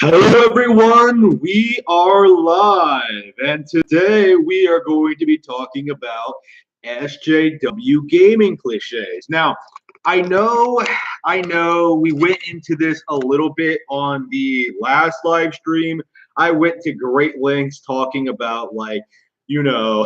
Hello, everyone. We are live, and today we are going to be talking about SJW gaming cliches. Now, I know, we went into this a little bit on the last live stream. I went to great lengths talking about you know,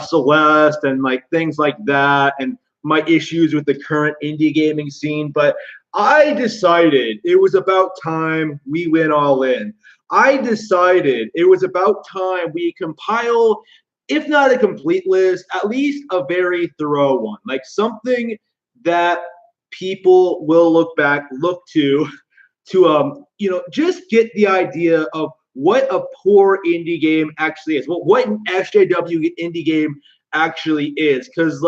Celeste and things like that, and my issues with the current indie gaming scene, but I decided it was about time we went all in. I decided it was about time we compile, if not a complete list, at least a very thorough one, like something that people will look to just get the idea of what a poor indie game actually is. What an SJW indie game actually is. Because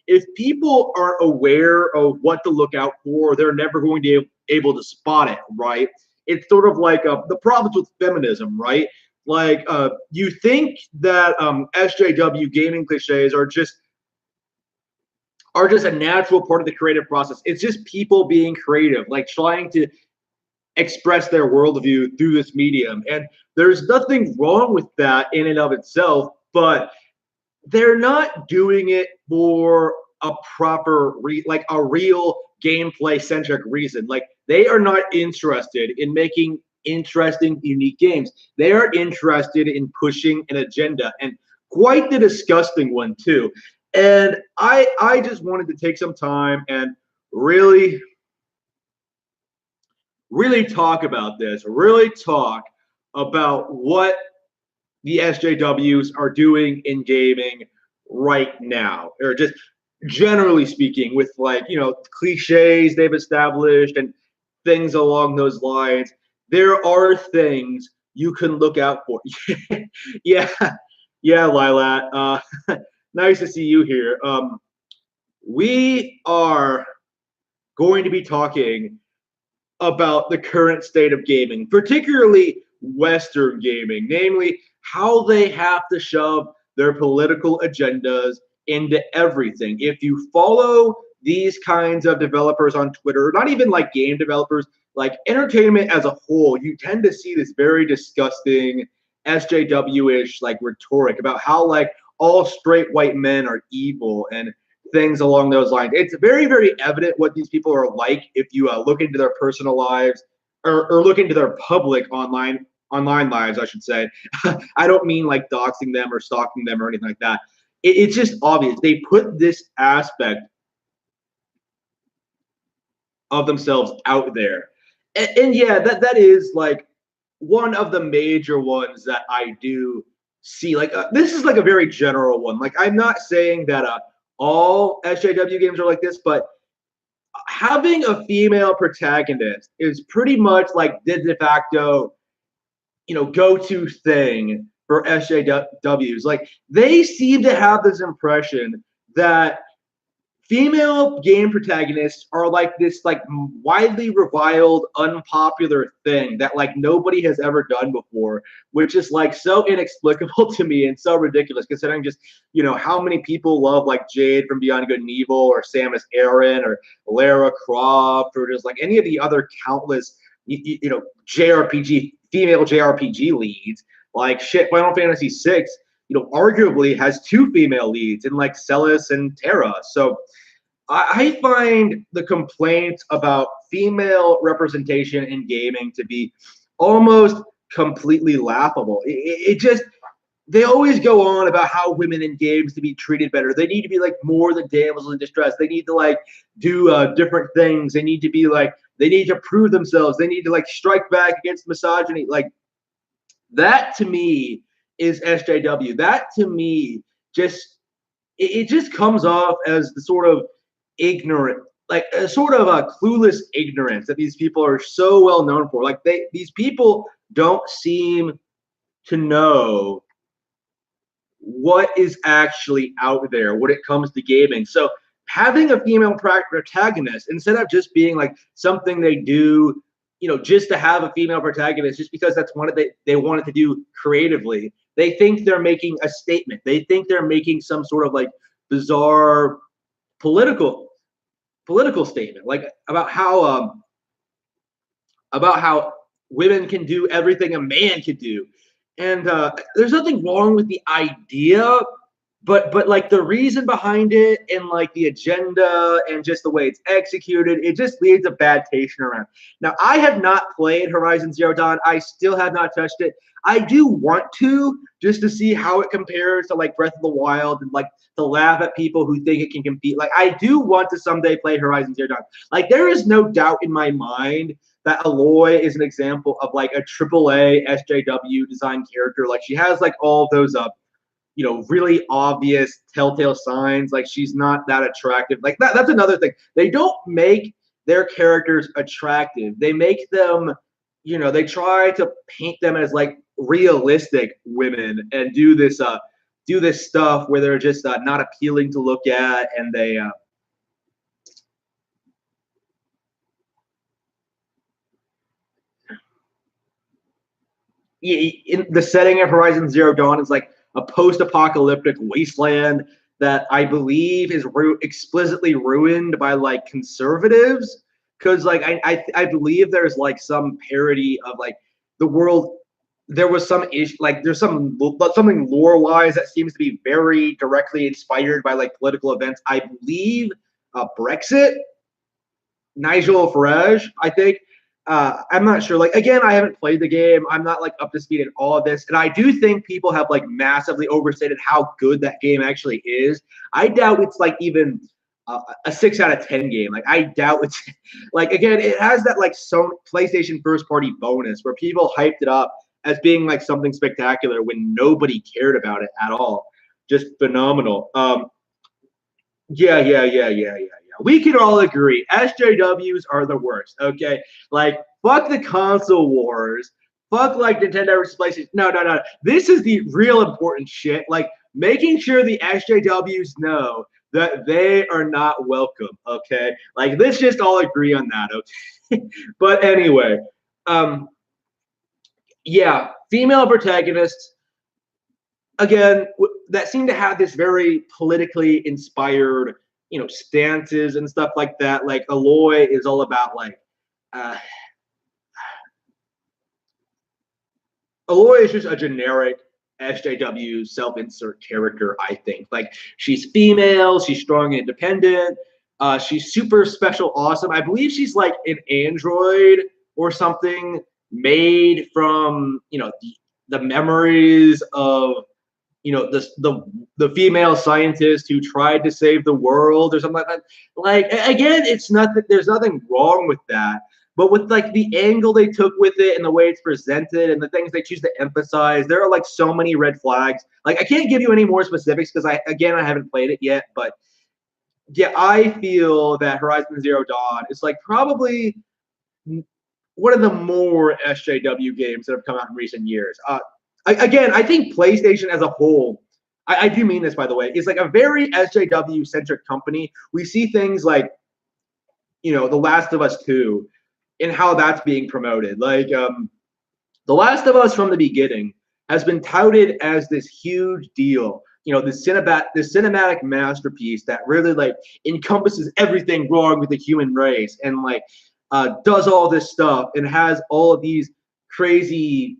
if people aren't aware of what to look out for, they're never going to be able to spot it, right? It's sort of like the problems with feminism, right? You think that SJW gaming cliches are just a natural part of the creative process. It's just people being creative, like trying to express their worldview through this medium. And there's nothing wrong with that in and of itself, but they're not doing it for a a real gameplay centric reason. Like, they are not interested in making interesting, unique games. They are interested in pushing an agenda, and quite the disgusting one too. And I just wanted to take some time and really really talk about this, really talk about what the SJWs are doing in gaming right now, or just generally speaking, with cliches they've established and things along those lines. There are things you can look out for. Yeah, yeah, Lilat. Nice to see you here. We are going to be talking about the current state of gaming, particularly Western gaming, namely how they have to shove their political agendas into everything. If you follow these kinds of developers on Twitter, not even like game developers, like entertainment as a whole, you tend to see this very disgusting SJW-ish rhetoric about how all straight white men are evil and things along those lines. It's very, very evident what these people are like if you look into their personal lives, or look into their public online lives, I should say. I don't mean doxing them or stalking them or anything like that. It's just obvious. They put this aspect of themselves out there. And yeah, that is one of the major ones that I do see. This is a very general one. I'm not saying that all SJW games are like this, but having a female protagonist is pretty much the de facto, go-to thing for SJWs. They seem to have this impression that female game protagonists are this widely reviled, unpopular thing that nobody has ever done before, which is so inexplicable to me and so ridiculous, considering just how many people love Jade from Beyond Good and Evil, or Samus Aran, or Lara Croft, or just any of the other countless JRPG female JRPG leads. Final Fantasy VI, arguably has two female leads in Celis and Terra. So I find the complaints about female representation in gaming to be almost completely laughable. It just, they always go on about how women in games to be treated better. They need to be more than damsels in distress. They need to do different things. They need to be they need to prove themselves. They need to strike back against misogyny. That to me is SJW. That to me just, it just comes off as the sort of ignorant, a sort of a clueless ignorance that these people are so well known for. These people don't seem to know what is actually out there when it comes to gaming. So having a female protagonist, instead of just being something they do, just to have a female protagonist, just because that's one of they wanted to do creatively, they think they're making a statement. They think they're making some sort of bizarre political statement, about how women can do everything a man can do. And there's nothing wrong with the idea, but like the reason behind it and like the agenda and just the way it's executed, it just leaves a bad taste around. Now, I have not played Horizon Zero Dawn. I still have not touched it. I do want to, just to see how it compares to like Breath of the Wild, and like to laugh at people who think it can compete. Like, I do want to someday play Horizon Zero Dawn. Like, there is no doubt in my mind that Aloy is an example of like a AAA SJW design character. Like, she has like all those really obvious telltale signs. Like, she's not that attractive. Like, that's another thing. They don't make their characters attractive. They make them, they try to paint them as like realistic women and do this stuff where they're just not appealing to look at, and they in the setting of Horizon Zero Dawn is like a post-apocalyptic wasteland that I believe is explicitly ruined by like conservatives, because like I believe there's like some parody of like the world. There was some issue, like there's something lore wise that seems to be very directly inspired by like political events. I believe Brexit, Nigel Farage, I think. I'm not sure. Like, again, I haven't played the game. I'm not like up to speed in all of this, and I do think people have like massively overstated how good that game actually is. I doubt it's like even a 6 out of 10 game. Like, I doubt it's like, again, it has that like PlayStation first party bonus where people hyped it up as being like something spectacular when nobody cared about it at all. Just phenomenal. Yeah. We can all agree SJWs are the worst. Okay, like fuck the console wars. Fuck like Nintendo versus PlayStation. No. This is the real important shit. Like making sure the SJWs know that they are not welcome. Okay, like let's just all agree on that. Okay, but anyway, yeah, female protagonists again that seem to have this very politically inspired stances and stuff like that. Like Aloy is all about like uh Aloy is just a generic SJW self-insert character. I think like she's female, she's strong and independent, she's super special awesome. I believe she's like an android or something made from the memories of the female scientist who tried to save the world or something like that. Like, again, it's nothing. There's nothing wrong with that, but with like the angle they took with it and the way it's presented and the things they choose to emphasize, there are like so many red flags. Like, I can't give you any more specifics because I haven't played it yet, but yeah, I feel that Horizon Zero Dawn is like probably one of the more SJW games that have come out in recent years. I think PlayStation as a whole, I do mean this, by the way, is like a very SJW centric company. We see things like, The Last of Us 2 and how that's being promoted. Like, The Last of Us from the beginning has been touted as this huge deal. This cinematic masterpiece that really like encompasses everything wrong with the human race and like does all this stuff and has all of these crazy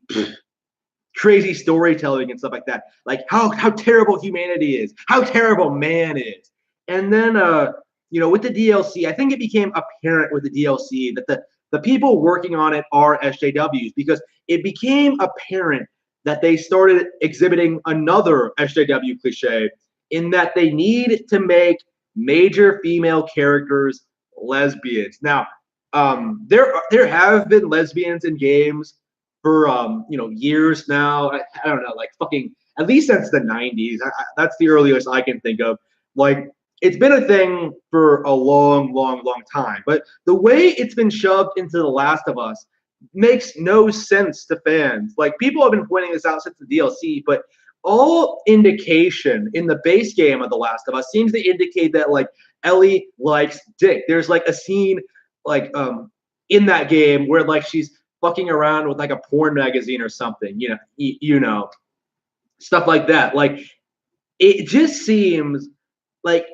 storytelling and stuff like that. Like how terrible humanity is, how terrible man is. And then with the DLC, I think it became apparent with the DLC that the people working on it are SJWs, because it became apparent that they started exhibiting another SJW cliche in that they need to make major female characters lesbians. Now, there have been lesbians in games for years now. I don't know, like fucking at least since the 90s. That's the earliest I can think of. Like, it's been a thing for a long time. But the way it's been shoved into The Last of Us makes no sense to fans. Like, people have been pointing this out since the DLC, but all indication in the base game of The Last of Us seems to indicate that like Ellie likes dick. There's like a scene like in that game where like she's fucking around with like a porn magazine or something, stuff like that. Like, it just seems like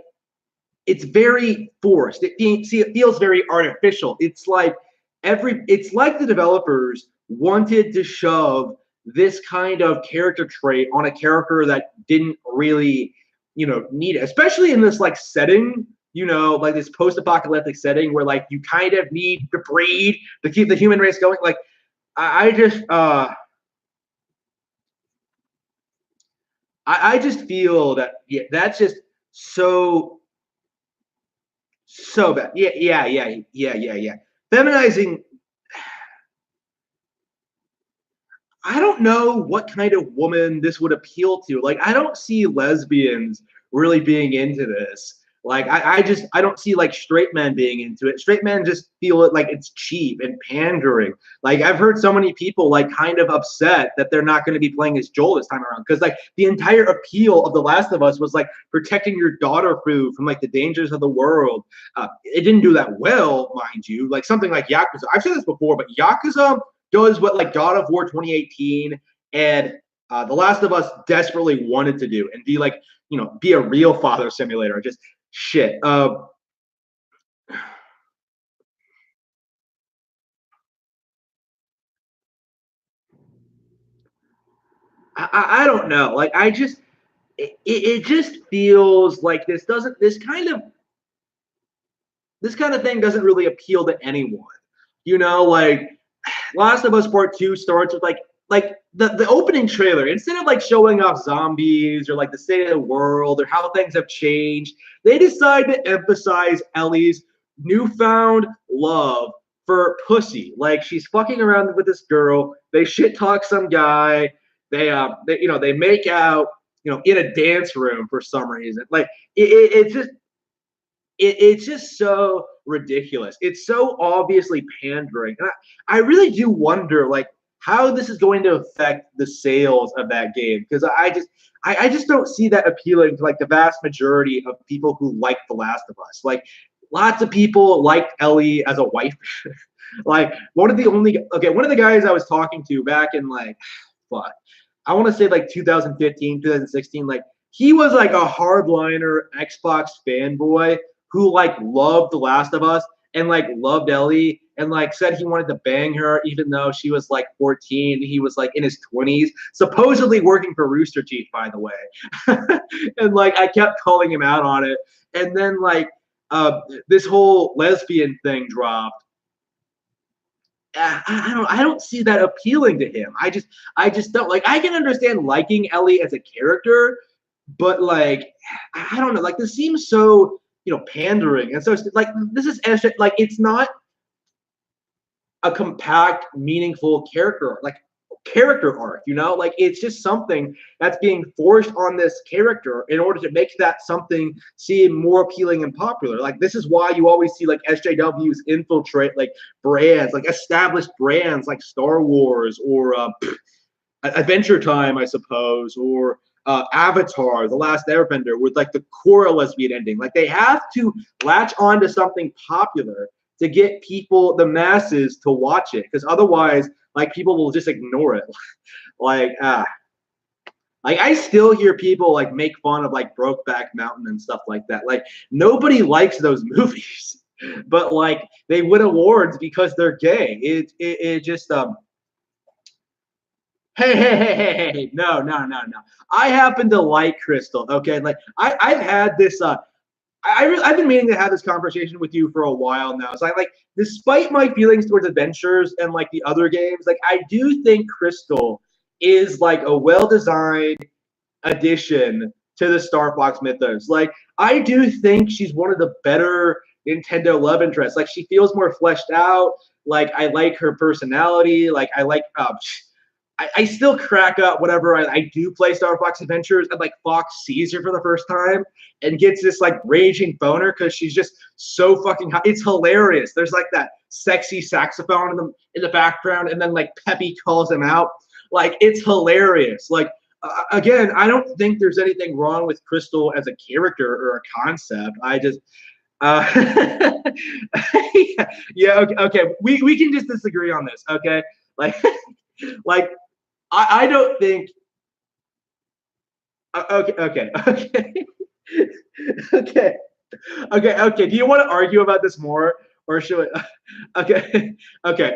it's very forced. It feels very artificial. It's like the developers wanted to shove this kind of character trait on a character that didn't really, need it, especially in this like setting, like this post-apocalyptic setting where like you kind of need to breed to keep the human race going. Like I just I just feel that that's just so so bad. Yeah. Feminizing. I don't know what kind of woman this would appeal to. Like, I don't see lesbians really being into this. Like, I don't see like straight men being into it. Straight men just feel it like it's cheap and pandering. Like, I've heard so many people like kind of upset that they're not going to be playing as Joel this time around because like the entire appeal of The Last of Us was like protecting your daughter from like the dangers of the world. It didn't do that well, mind you. Like something like Yakuza. I've said this before, but Yakuza does what like God of War 2018 and The Last of Us desperately wanted to do and be like, be a real father simulator. Just shit. I don't know. Like I just it just feels like this kind of thing doesn't really appeal to anyone. Like Last of Us Part 2 starts with like the opening trailer, instead of like showing off zombies or like the state of the world or how things have changed, they decide to emphasize Ellie's newfound love for pussy. Like she's fucking around with this girl, they shit talk some guy, they make out, in a dance room for some reason. Like it's just so ridiculous. It's so obviously pandering. And I really do wonder like how this is going to affect the sales of that game because I just don't see that appealing to like the vast majority of people who like The Last of Us. Like lots of people liked Ellie as a wife. Like one of the guys I was talking to back in like fuck, I want to say like 2015, 2016, like he was like a hardliner Xbox fanboy who like loved The Last of Us and like loved Ellie and like said he wanted to bang her even though she was like 14. He was like in his 20s, supposedly working for Rooster Teeth, by the way. And like I kept calling him out on it. And then like this whole lesbian thing dropped. I don't see that appealing to him. I just don't like. I can understand liking Ellie as a character, but like I don't know. Like this seems so pandering, and so it's like this is like it's not a compact, meaningful character arc. Like it's just something that's being forced on this character in order to make that something seem more appealing and popular. Like this is why you always see like SJWs infiltrate like brands, like established brands like Star Wars or Adventure Time, I suppose, or Avatar, The Last Airbender, with like the core lesbian ending. Like they have to latch on to something popular to get people, the masses, to watch it, because otherwise, like people will just ignore it. like like I still hear people like make fun of like Brokeback Mountain and stuff like that. Like nobody likes those movies, but like they win awards because they're gay. It just hey, no. I happen to like Crystal. Okay, like I've had this. I've been meaning to have this conversation with you for a while now. So I like, despite my feelings towards adventures and like the other games, like I do think Crystal is like a well-designed addition to the Star Fox mythos. Like I do think she's one of the better Nintendo love interests. Like she feels more fleshed out. Like I like her personality. Like I like I still crack up whenever I do play Star Fox Adventures and like Fox sees her for the first time and gets this like raging boner because she's just so fucking hot. It's hilarious. There's like that sexy saxophone in the background, and then like Peppy calls him out. Like it's hilarious. Like again, I don't think there's anything wrong with Crystal as a character or a concept. I just uh, yeah, okay. We can just disagree on this, okay? Like like I don't think. Okay. Okay. Okay. Do you want to argue about this more, or should we? Okay. Okay.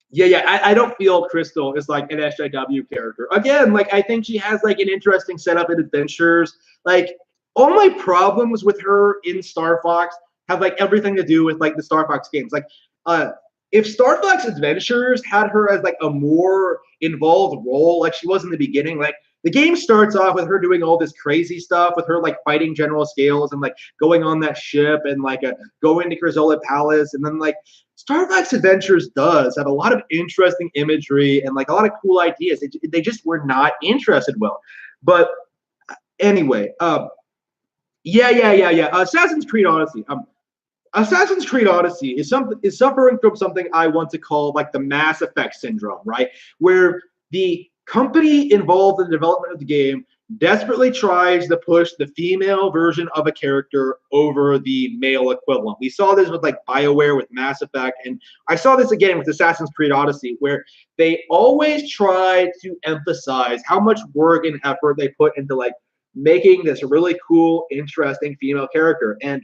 Yeah. I don't feel Crystal is like an SJW character. Again, like I think she has like an interesting setup in adventures. Like all my problems with her in Star Fox have like everything to do with like the Star Fox games. Like uh if Star Fox Adventures had her as like a more involved role, like she was in the beginning, like the game starts off with her doing all this crazy stuff, with her like fighting General Scales and like going on that ship and like going to Crisola Palace, and then like Star Fox Adventures does have a lot of interesting imagery and like a lot of cool ideas. They just were not interested well. But anyway, yeah. Assassin's Creed Odyssey is suffering from something I want to call like the Mass Effect syndrome, right? Where the company involved in the development of the game desperately tries to push the female version of a character over the male equivalent. We saw this with like BioWare with Mass Effect, and I saw this again with Assassin's Creed Odyssey, where they always try to emphasize how much work and effort they put into like making this really cool, interesting female character. And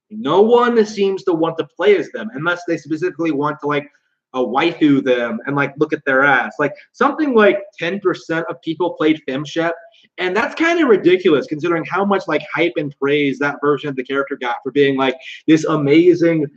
no one seems to want to play as them unless they specifically want to like a waifu them and like look at their ass. Like something like 10% of people played FemShep, and that's kind of ridiculous considering how much like hype and praise that version of the character got for being like this amazing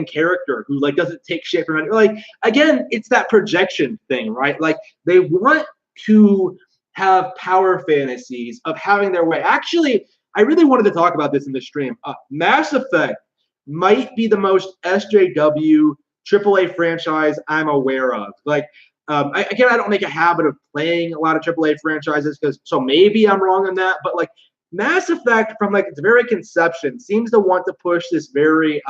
character who like doesn't take shit from anyone. Like again, it's that projection thing, right? Like they want to have power fantasies of having their way. Actually, I really wanted to talk about this in the stream. Mass Effect might be the most SJW AAA franchise I'm aware of. Like, again, I don't make a habit of playing a lot of AAA franchises because, so maybe I'm wrong on that. But like, Mass Effect, from like its very conception, seems to want to push this very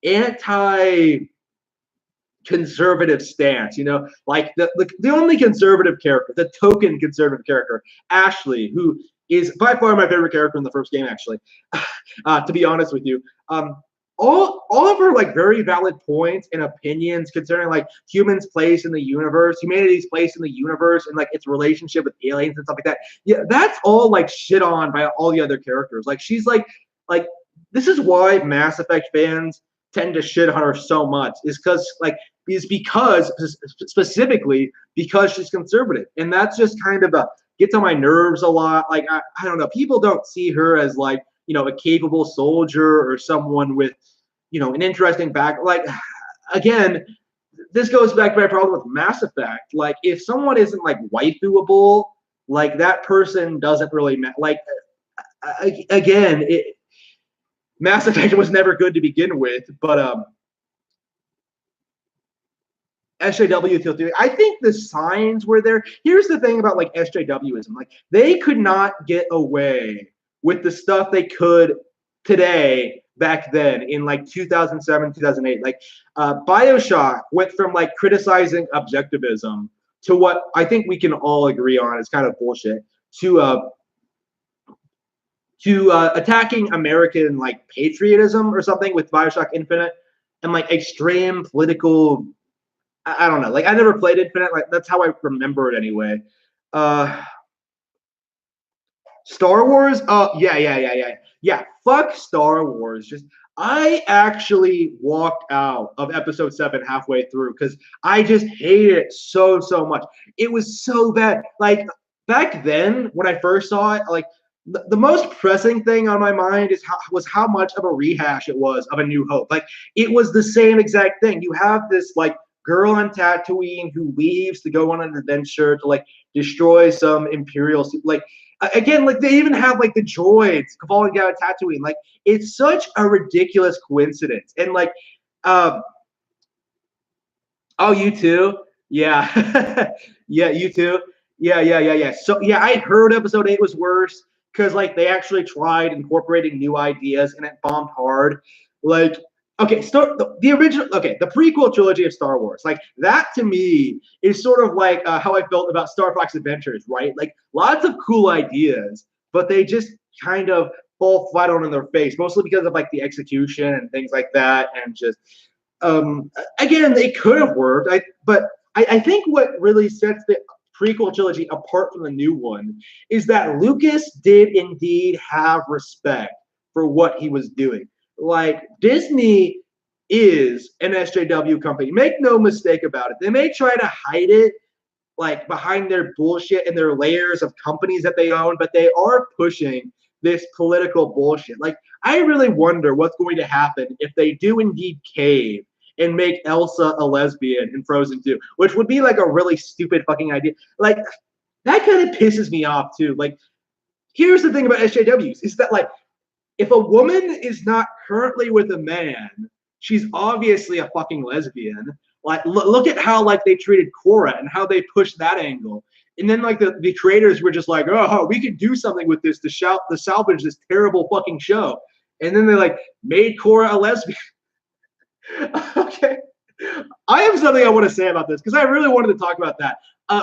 anti conservative stance, you know, like the only conservative character, the token conservative character, Ashley, who is by far my favorite character in the first game, actually, to be honest with you. All of her like very valid points and opinions concerning like humans' place in the universe, humanity's place in the universe, and like its relationship with aliens and stuff like that. Yeah, that's all like shit on by all the other characters. Like she's like this is why Mass Effect fans tend to shit on her so much is because specifically because she's conservative, and that's just kind of gets on my nerves a lot. Like I don't know, people don't see her as like, you know, a capable soldier or someone with, you know, an interesting back. Like again, this goes back to my problem with Mass Effect. Like if someone isn't like waifuable, like that person doesn't really like again it, Mass Effect was never good to begin with, but SJW, I think the signs were there. Here's the thing about like SJWism. Like they could not get away with the stuff they could today back then in like 2007, 2008. Like BioShock went from like criticizing objectivism to what I think we can all agree on is kind of bullshit to attacking American like patriotism or something with BioShock Infinite and like extreme political. I don't know. Like I never played Infinite. Like that's how I remember it anyway. Star Wars. Oh yeah. Fuck Star Wars. Just I actually walked out of Episode 7 halfway through because I just hated it so much. It was so bad. Like back then when I first saw it, like the most pressing thing on my mind was how much of a rehash it was of A New Hope. Like it was the same exact thing. You have this like girl on Tatooine who leaves to go on an adventure to like destroy some Imperial like again, like they even have like the droids falling down Tatooine. Like it's such a ridiculous coincidence. And like oh, you too? Yeah. Yeah, you too. Yeah. So yeah, I heard Episode 8 was worse because like they actually tried incorporating new ideas and it bombed hard. Like okay, the original, okay, the prequel trilogy of Star Wars, like that to me is sort of like how I felt about Star Fox Adventures, right? Like lots of cool ideas, but they just kind of fall flat on their face, mostly because of like the execution and things like that, and just again, they could have worked. I think what really sets the prequel trilogy apart from the new one is that Lucas did indeed have respect for what he was doing. Like Disney is an SJW company. Make no mistake about it. They may try to hide it like behind their bullshit and their layers of companies that they own, but they are pushing this political bullshit. Like, I really wonder what's going to happen if they do indeed cave and make Elsa a lesbian in Frozen 2, which would be like a really stupid fucking idea. Like, that kind of pisses me off too. Like, here's the thing about SJWs is that, like, if a woman is not currently with a man, she's obviously a fucking lesbian. Like, look at how like they treated Korra and how they pushed that angle. And then like the creators were just like, oh, we can do something with this to salvage this terrible fucking show. And then they like made Korra a lesbian. Okay. I have something I want to say about this because I really wanted to talk about that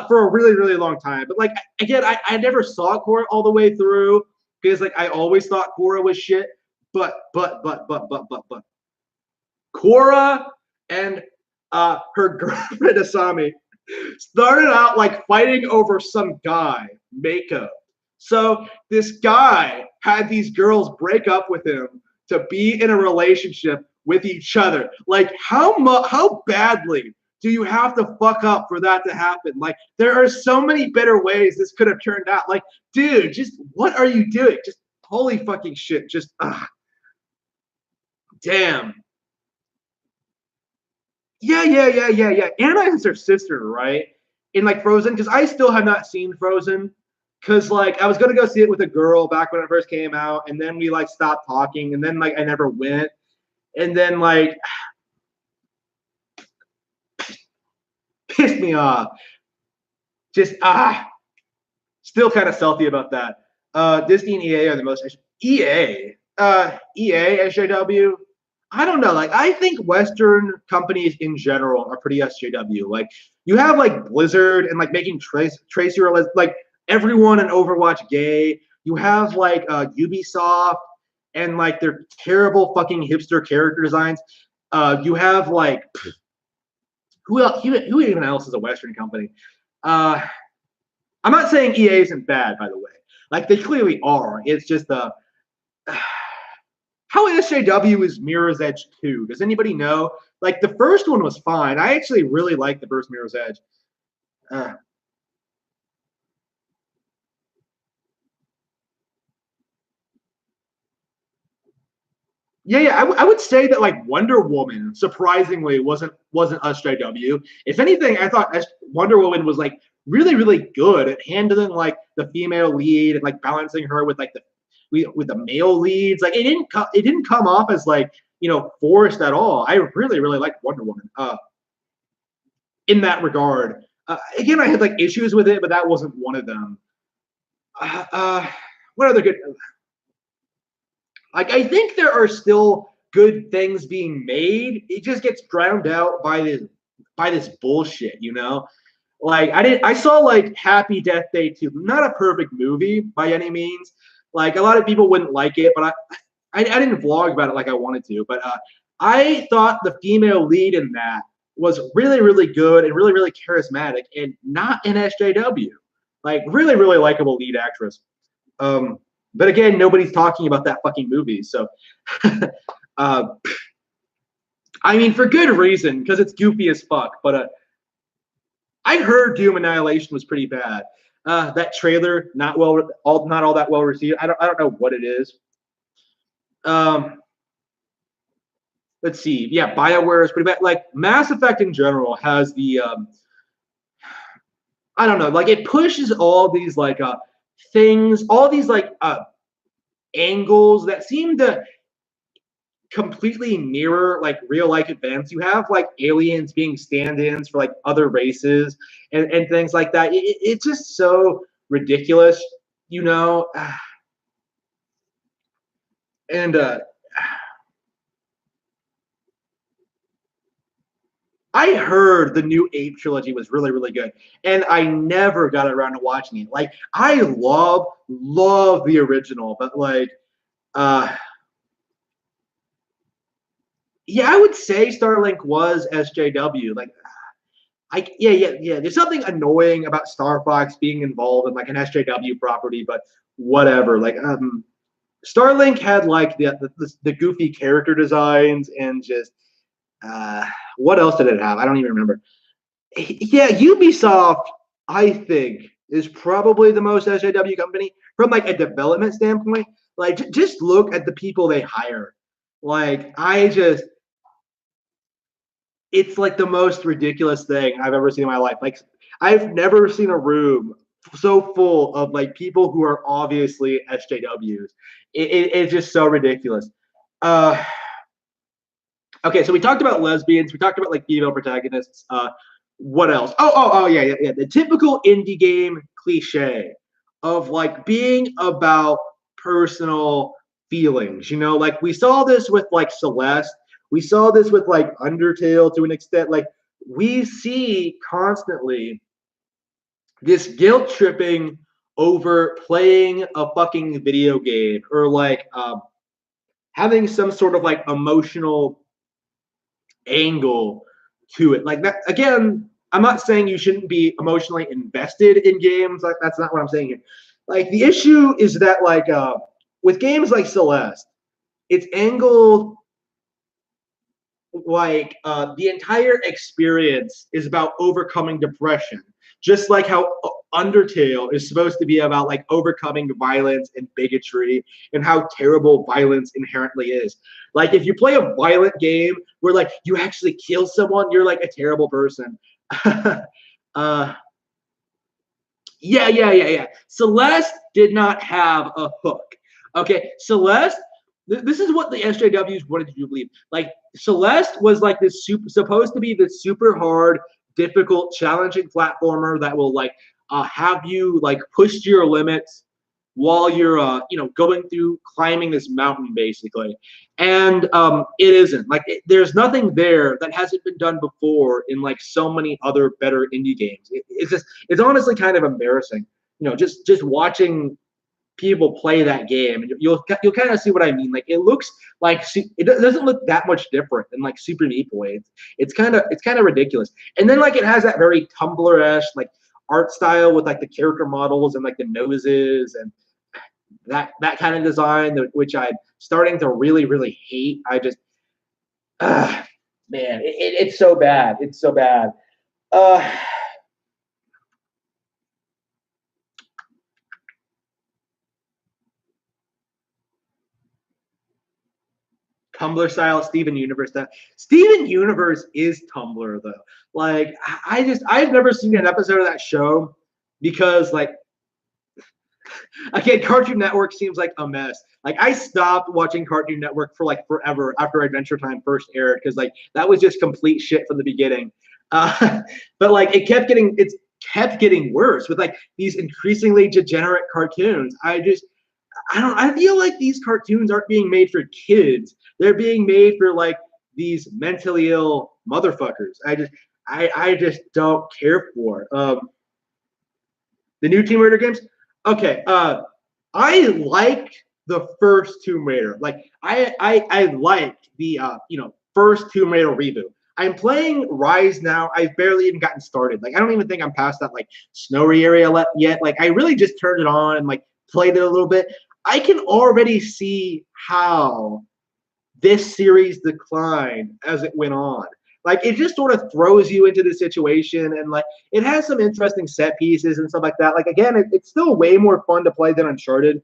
for a really, really long time. But like, again, I never saw Korra all the way through because like I always thought Korra was shit. But Korra and her girlfriend Asami started out like fighting over some guy, Mako. So this guy had these girls break up with him to be in a relationship with each other. Like, how badly do you have to fuck up for that to happen? Like, there are so many better ways this could have turned out. Like, dude, just what are you doing? Just holy fucking shit. Just damn. Yeah. Anna is her sister, right? In like Frozen, because I still have not seen Frozen. Because like I was gonna go see it with a girl back when it first came out, and then we like stopped talking, and then like I never went, and then like pissed me off. Just still kind of salty about that. Disney and EA are the most EA SJW. I don't know. Like, I think Western companies in general are pretty SJW. Like, you have like Blizzard and like making Tracer like everyone in Overwatch gay. You have like Ubisoft and like their terrible fucking hipster character designs. You have like who else? Who even else is a Western company? I'm not saying EA isn't bad, by the way. Like, they clearly are. It's just how SJW is Mirror's Edge 2? Does anybody know? Like, the first one was fine. I actually really liked the first Mirror's Edge. Yeah. I would say that like Wonder Woman surprisingly wasn't SJW. If anything, I thought Wonder Woman was like really, really good at handling like the female lead and like balancing her with like with the male leads. Like, it didn't come off as like, you know, forced at all. I really, really liked Wonder Woman in that regard. Again, I had like issues with it, but that wasn't one of them. What other good? Like, I think there are still good things being made. It just gets drowned out by this bullshit, you know? Like, I saw like Happy Death Day 2. Not a perfect movie by any means. Like, a lot of people wouldn't like it, but I didn't vlog about it like I wanted to. But I thought the female lead in that was really, really good and really, really charismatic and not an SJW. Like, really, really likable lead actress. But again, nobody's talking about that fucking movie. So, I mean, for good reason, because it's goofy as fuck. But I heard Doom Annihilation was pretty bad. That trailer not all that well received. I don't know what it is. Let's see. Yeah, BioWare is pretty bad. Like, Mass Effect in general has the I don't know. Like, it pushes all these like things, all these like angles that seem to completely mirror like real life events. You have like aliens being stand-ins for like other races and things like that. It's just so ridiculous, you know. And I heard the new Ape trilogy was really, really good, and I never got around to watching it. Like, I love the original, but like, yeah, I would say Starlink was SJW. Like, yeah. There's something annoying about Star Fox being involved in like an SJW property, but whatever. Like, Starlink had like the goofy character designs and just What else did it have? I don't even remember. Yeah, Ubisoft, I think, is probably the most SJW company from like a development standpoint. Like, just look at the people they hire. Like, it's like the most ridiculous thing I've ever seen in my life. Like, I've never seen a room so full of like people who are obviously SJWs. It's just so ridiculous. Uh, okay, so we talked about lesbians. We talked about like female protagonists. What else? Yeah. The typical indie game cliche of like being about personal feelings. You know, like we saw this with like Celeste. We saw this with like Undertale to an extent. Like we see constantly this guilt tripping over playing a fucking video game or like having some sort of like emotional angle to it. Like that again, I'm not saying you shouldn't be emotionally invested in games. Like that's not what I'm saying here. Like the issue is that like with games like Celeste, it's angled like the entire experience is about overcoming depression, just like how Undertale is supposed to be about like overcoming violence and bigotry and how terrible violence inherently is. Like if you play a violent game where like you actually kill someone, you're like a terrible person. uh, yeah. Celeste did not have a hook. Okay, Celeste. This is what the SJWs wanted you to believe. Like Celeste was like this supposed to be this super hard, difficult, challenging platformer that will like have you like push to your limits while you're going through climbing this mountain basically. And it isn't like there's nothing there that hasn't been done before in like so many other better indie games. It's honestly kind of embarrassing, just watching people play that game, and you'll kind of see what I mean. Like it looks like it doesn't look that much different than like Super Meat Boy. It's kind of ridiculous. And then like it has that very Tumblr-esque like art style with like the character models and like the noses and that kind of design, which I'm starting to really hate. I just, man, it's so bad. It's so bad. Uh, Tumblr style Steven Universe. That Steven Universe is Tumblr though. Like I've never seen an episode of that show because like again, Cartoon Network seems like a mess. Like I stopped watching Cartoon Network for like forever after Adventure Time first aired because like that was just complete shit from the beginning. But like it kept getting worse with like these increasingly degenerate cartoons. I feel like these cartoons aren't being made for kids. They're being made for like these mentally ill motherfuckers. I just don't care for. The new Tomb Raider games. Okay, I like the first Tomb Raider. Like I like the first Tomb Raider reboot. I'm playing Rise now. I've barely even gotten started. Like I don't even think I'm past that like snowy area yet. Like I really just turned it on and like played it a little bit. I can already see how this series declined as it went on. Like it just sort of throws you into the situation, and like it has some interesting set pieces and stuff like that. Like again, it's still way more fun to play than Uncharted,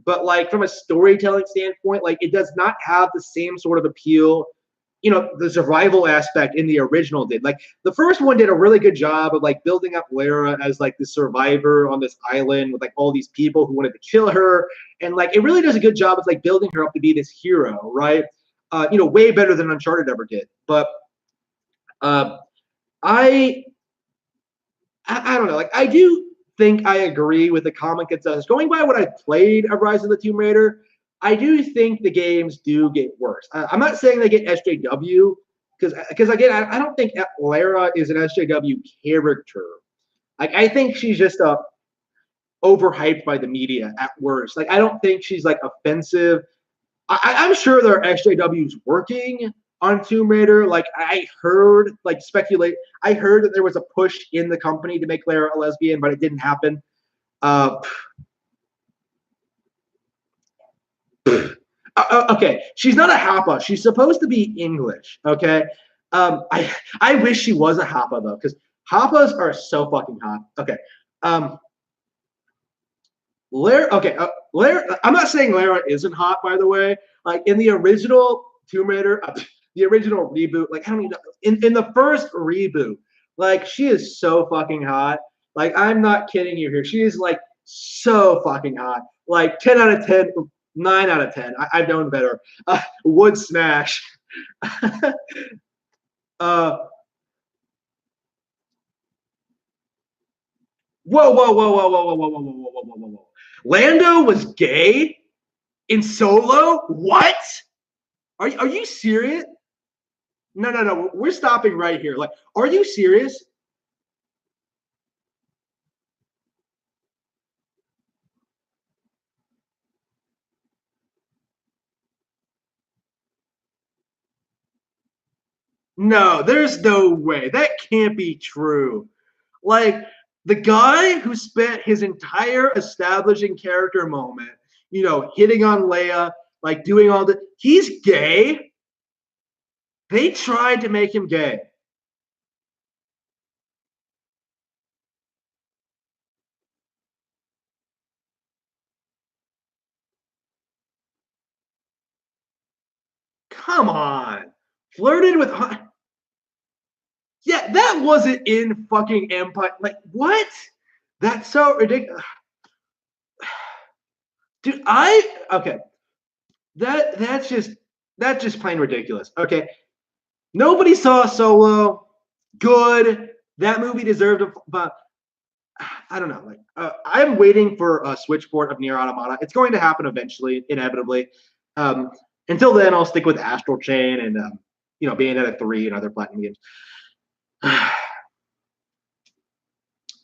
but like from a storytelling standpoint, like it does not have the same sort of appeal. The survival aspect in the original did. Like the first one did a really good job of like building up Lara as like the survivor on this island with like all these people who wanted to kill her, and like it really does a good job of like building her up to be this hero, right? Way better than Uncharted ever did. But uh, I, I don't know. Like I do think I agree with the comic consensus. Going by what I played of Rise of the Tomb Raider, I do think the games do get worse. I'm not saying they get SJW because again, I don't think Lara is an SJW character. Like I think she's just overhyped by the media at worst. Like I don't think she's like offensive. I'm sure there are SJWs working on Tomb Raider. Like I heard, like speculate. I heard that there was a push in the company to make Lara a lesbian, but it didn't happen. Uh, okay, she's not a Hapa. She's supposed to be English. Okay, I wish she was a Hoppa though, because Hoppas are so fucking hot. Okay. Lara, okay, Lara, I'm not saying Lara isn't hot, by the way. Like in the original Tomb Raider, the original reboot, like I don't even in the first reboot, like she is so fucking hot. Like I'm not kidding you here. She is like so fucking hot. Like 10 out of 10, 9 out of 10. I've known better. Would smash. uh, whoa, whoa, whoa, whoa, whoa, whoa, whoa, whoa, whoa, whoa, whoa, whoa, whoa. Lando was gay in Solo? What? Are you serious? No, no, no. We're stopping right here. Like, are you serious? No, there's no way. That can't be true. Like, the guy who spent his entire establishing character moment, hitting on Leia, like doing all the, he's gay. They tried to make him gay. Come on. Flirted with, yeah, that wasn't in fucking Empire. Like, what? That's so ridiculous. Dude, okay. That's just plain ridiculous. Okay. Nobody saw Solo. Good. That movie deserved a, but I don't know. Like, I'm waiting for a Switch port of Nier Automata. It's going to happen eventually, inevitably. Um, until then, I'll stick with Astral Chain and Bayonetta 3 and other Platinum games.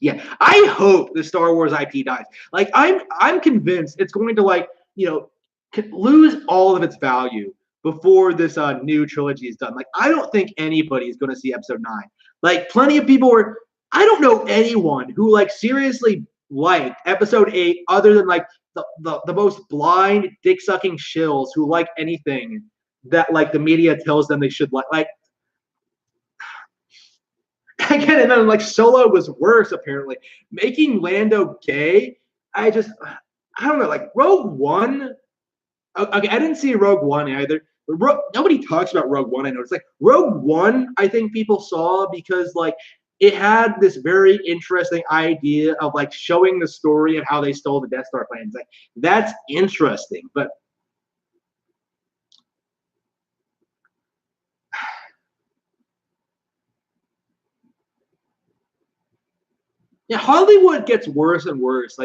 Yeah, I hope the Star Wars IP dies. Like, I'm convinced it's going to lose all of its value before this new trilogy is done. Like, I don't think anybody is going to see Episode 9. Like, plenty of people were. I don't know anyone who seriously liked Episode 8 other than the most blind dick sucking shills who like anything that the media tells them they should like. Like, again, and then Solo was worse apparently. Making Lando gay, I don't know. Like Rogue One, okay, I didn't see Rogue One either. Nobody talks about Rogue One. I know it's Rogue One. I think people saw because it had this very interesting idea of showing the story of how they stole the Death Star plans. Like that's interesting, but yeah, Hollywood gets worse and worse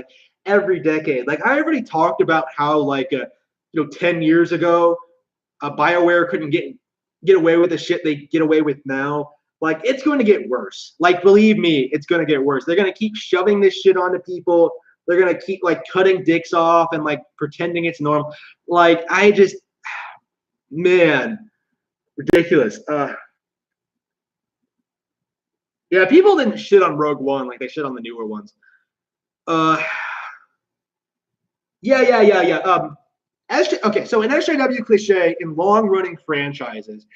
every decade. Like I already talked about how 10 years ago BioWare couldn't get away with the shit they get away with now. Like it's going to get worse. Like believe me, it's going to get worse. They're going to keep shoving this shit onto people. They're going to keep cutting dicks off and pretending it's normal. Like I just man, ridiculous. Yeah, people didn't shit on Rogue One like they shit on the newer ones. Uh yeah. Okay, so in SJW cliche, in long-running franchises,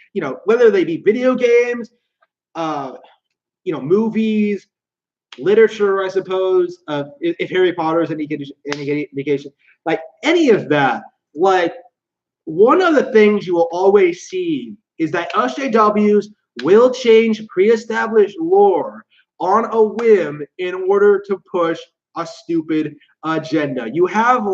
whether they be video games, movies, literature, I suppose, if Harry Potter is any indication, any of that, one of the things you will always see is that SJWs will change pre-established lore on a whim in order to push a stupid agenda. You have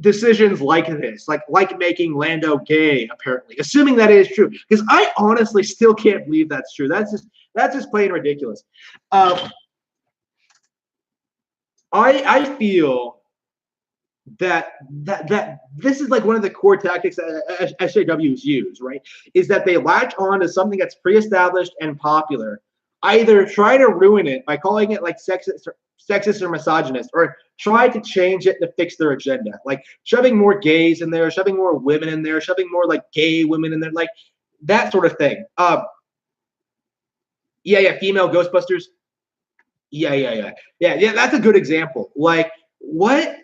decisions like this, like making Lando gay, apparently, assuming that is true. Because I honestly still can't believe that's true. That's just plain ridiculous. I feel that this is one of the core tactics that SJWs use, right? Is that they latch on to something that's pre-established and popular, either try to ruin it by calling it sexist or misogynist, or try to change it to fix their agenda, shoving more gays in there, shoving more women in there, shoving more gay women in there, that sort of thing. Yeah, female Ghostbusters. Yeah. That's a good example. What?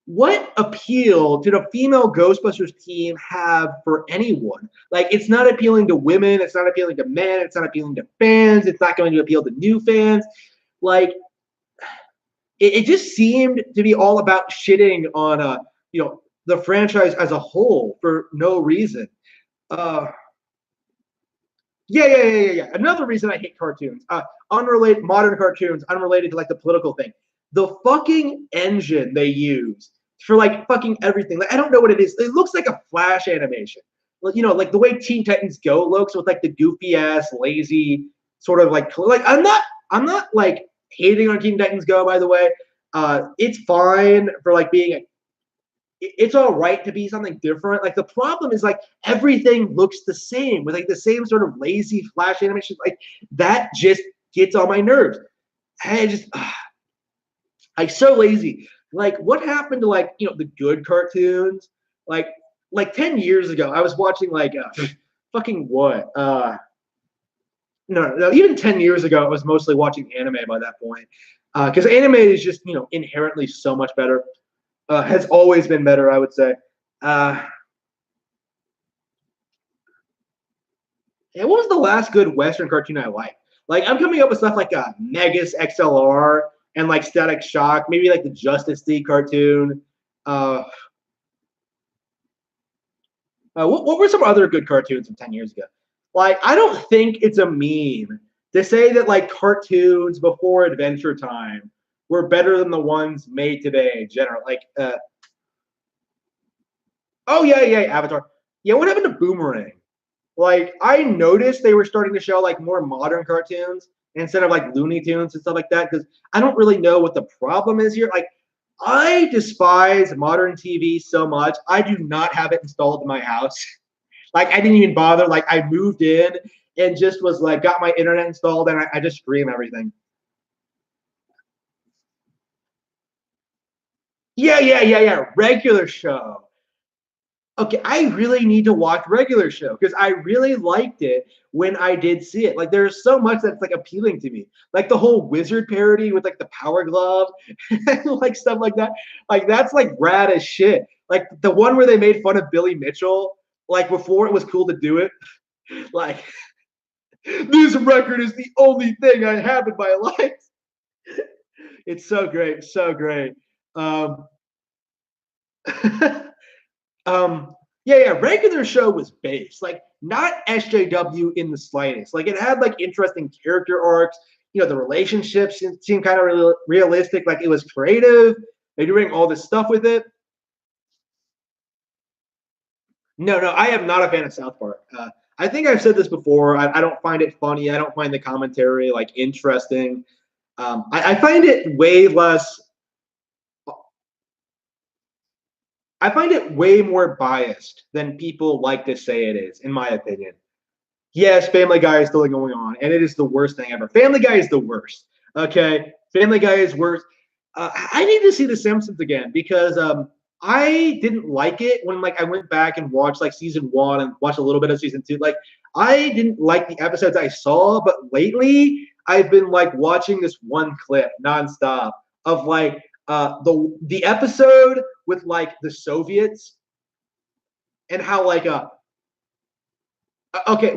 what appeal did a female Ghostbusters team have for anyone? Like, it's not appealing to women, it's not appealing to men, it's not appealing to fans, it's not going to appeal to new fans. Like, it just seemed to be all about shitting on the franchise as a whole for no reason. Uh, yeah. Another reason I hate cartoons, unrelated modern cartoons, unrelated to like the political thing. The fucking engine they use for like fucking everything. Like I don't know what it is. It looks like a Flash animation. Like the way Teen Titans Go looks with like the goofy ass, lazy sort of like I'm not like hating on Teen Titans Go. By the way, it's fine for like being it's all right to be something different. Like the problem is like everything looks the same with like the same sort of lazy flash animation. Like that just gets on my nerves. I just like so lazy. Like what happened to like the good cartoons? Like like 10 years ago, I was watching like fucking what? No, even 10 years ago, I was mostly watching anime by that point. Because anime is just inherently so much better. Has always been better, I would say. Uh, what was the last good Western cartoon I liked? Like, I'm coming up with stuff like Megas XLR and like Static Shock, maybe like the Justice League cartoon. Uh, what were some other good cartoons from 10 years ago? Like, I don't think it's a meme to say that like cartoons before Adventure Time were better than the ones made today. General, like, oh yeah, Avatar. Yeah, what happened to Boomerang? Like I noticed they were starting to show like more modern cartoons instead of like Looney Tunes and stuff like that because I don't really know what the problem is here. Like I despise modern TV so much. I do not have it installed in my house. Like I didn't even bother. Like I moved in and just was like got my internet installed and I just stream everything. Yeah. Regular show. Okay, I really need to watch regular show because I really liked it when I did see it. Like there's so much that's like appealing to me. Like the whole wizard parody with like the power glove and like stuff like that. Like that's like rad as shit. Like the one where they made fun of Billy Mitchell, like before it was cool to do it. Like this record is the only thing I have in my life. It's so great, so great. Um Um, yeah. Regular show was based like not SJW in the slightest. Like it had like interesting character arcs. The relationships seemed kind of realistic. Like it was creative. They're doing all this stuff with it. No, I am not a fan of South Park. I think I've said this before. I don't find it funny. I don't find the commentary like interesting. I find it way less. I find it way more biased than people like to say it is, in my opinion. Yes, Family Guy is still going on, and it is the worst thing ever. Family Guy is the worst. Okay, Family Guy is worse. I need to see The Simpsons again because I didn't like it when like I went back and watched like season one and watched a little bit of season two. Like I didn't like the episodes I saw, but lately I've been like watching this one clip nonstop of like the episode with like the Soviets and how like okay,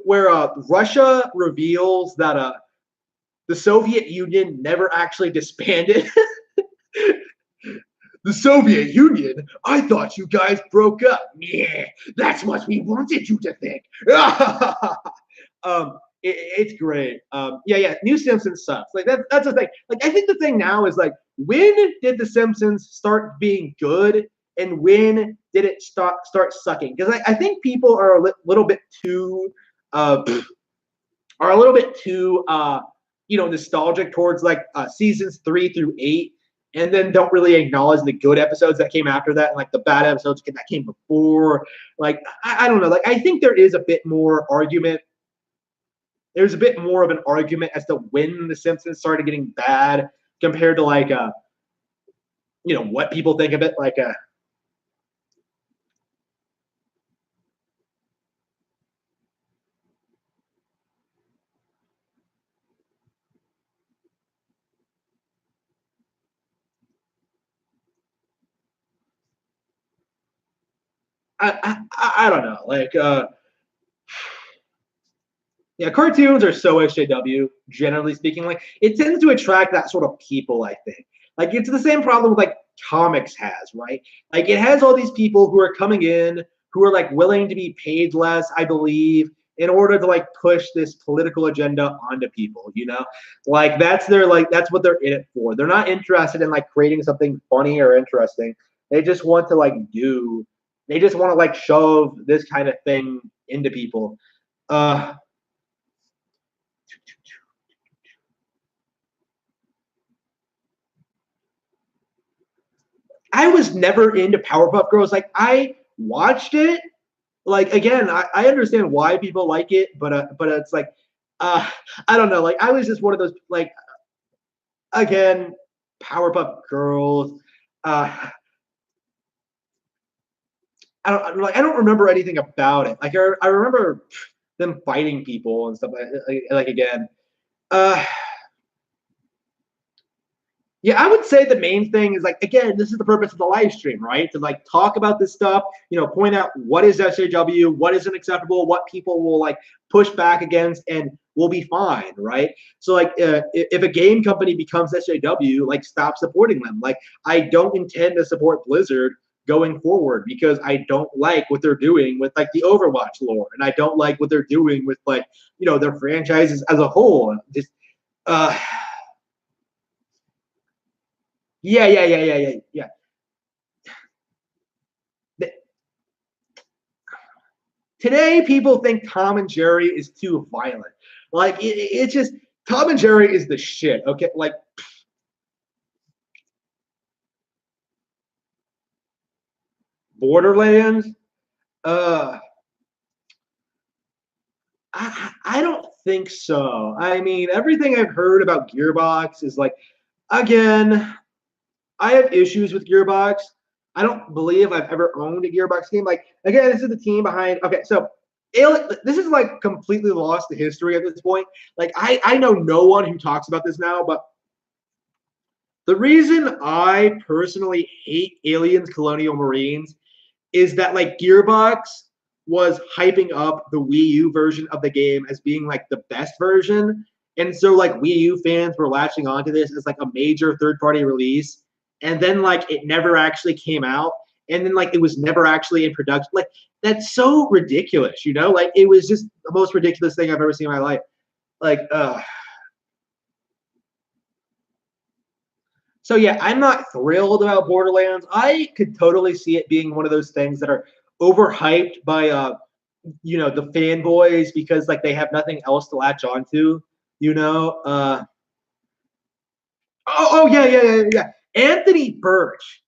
where Russia reveals that the Soviet Union never actually disbanded. The Soviet Union? I thought you guys broke up. Yeah, that's what we wanted you to think. It's great. Yeah. New Simpsons sucks. Like that's the thing. Like I think the thing now is like when did the Simpsons start being good, and when did it start sucking? Because I think people are little bit too uh, are a little bit too nostalgic towards like seasons 3 through 8, and then don't really acknowledge the good episodes that came after that and like the bad episodes that came before. Like I don't know. Like I think there is a bit more argument. There's a bit more of an argument as to when the Simpsons started getting bad compared to like what people think of it. Like I don't know. Like, yeah, cartoons are so SJW, generally speaking. Like, it tends to attract that sort of people, I think. Like, it's the same problem with like comics has, right? Like, it has all these people who are coming in who are like willing to be paid less, I believe, in order to like push this political agenda onto people, you know? Like, that's what they're in it for. They're not interested in like creating something funny or interesting. They just want to like they just want to like shove this kind of thing into people. Uh, I was never into Powerpuff Girls. Like I watched it. Like again, I understand why people like it, but it's like uh I don't know. Like I was just one of those like again, Powerpuff Girls. Uh I don't remember anything about it. Like I remember them fighting people and stuff like again. Uh Yeah, I would say the main thing is like again, this is the purpose of the live stream, right? To like talk about this stuff, point out what is SJW, what isn't acceptable, what people will like push back against, and we'll be fine, right? So like, if a game company becomes SJW, like stop supporting them. Like I don't intend to support Blizzard going forward because I don't like what they're doing with like the Overwatch lore, and I don't like what they're doing with like their franchises as a whole. Just uh yeah. Today, people think Tom and Jerry is too violent. Like it's just Tom and Jerry is the shit. Okay, like Borderlands. Uh, I don't think so. I mean, everything I've heard about Gearbox is like, again, I have issues with Gearbox. I don't believe I've ever owned a Gearbox game. Like again, this is the team behind. Okay, so this is like completely lost to history at this point. Like I know no one who talks about this now, but the reason I personally hate Aliens Colonial Marines is that like Gearbox was hyping up the Wii U version of the game as being like the best version. And so like Wii U fans were latching onto this as like a major third-party release. And then like it never actually came out. And then like it was never actually in production. Like that's so ridiculous, you know? Like it was just the most ridiculous thing I've ever seen in my life. Like So yeah, I'm not thrilled about Borderlands. I could totally see it being one of those things that are overhyped by the fanboys because like they have nothing else to latch onto, you know. Yeah. Anthony Birch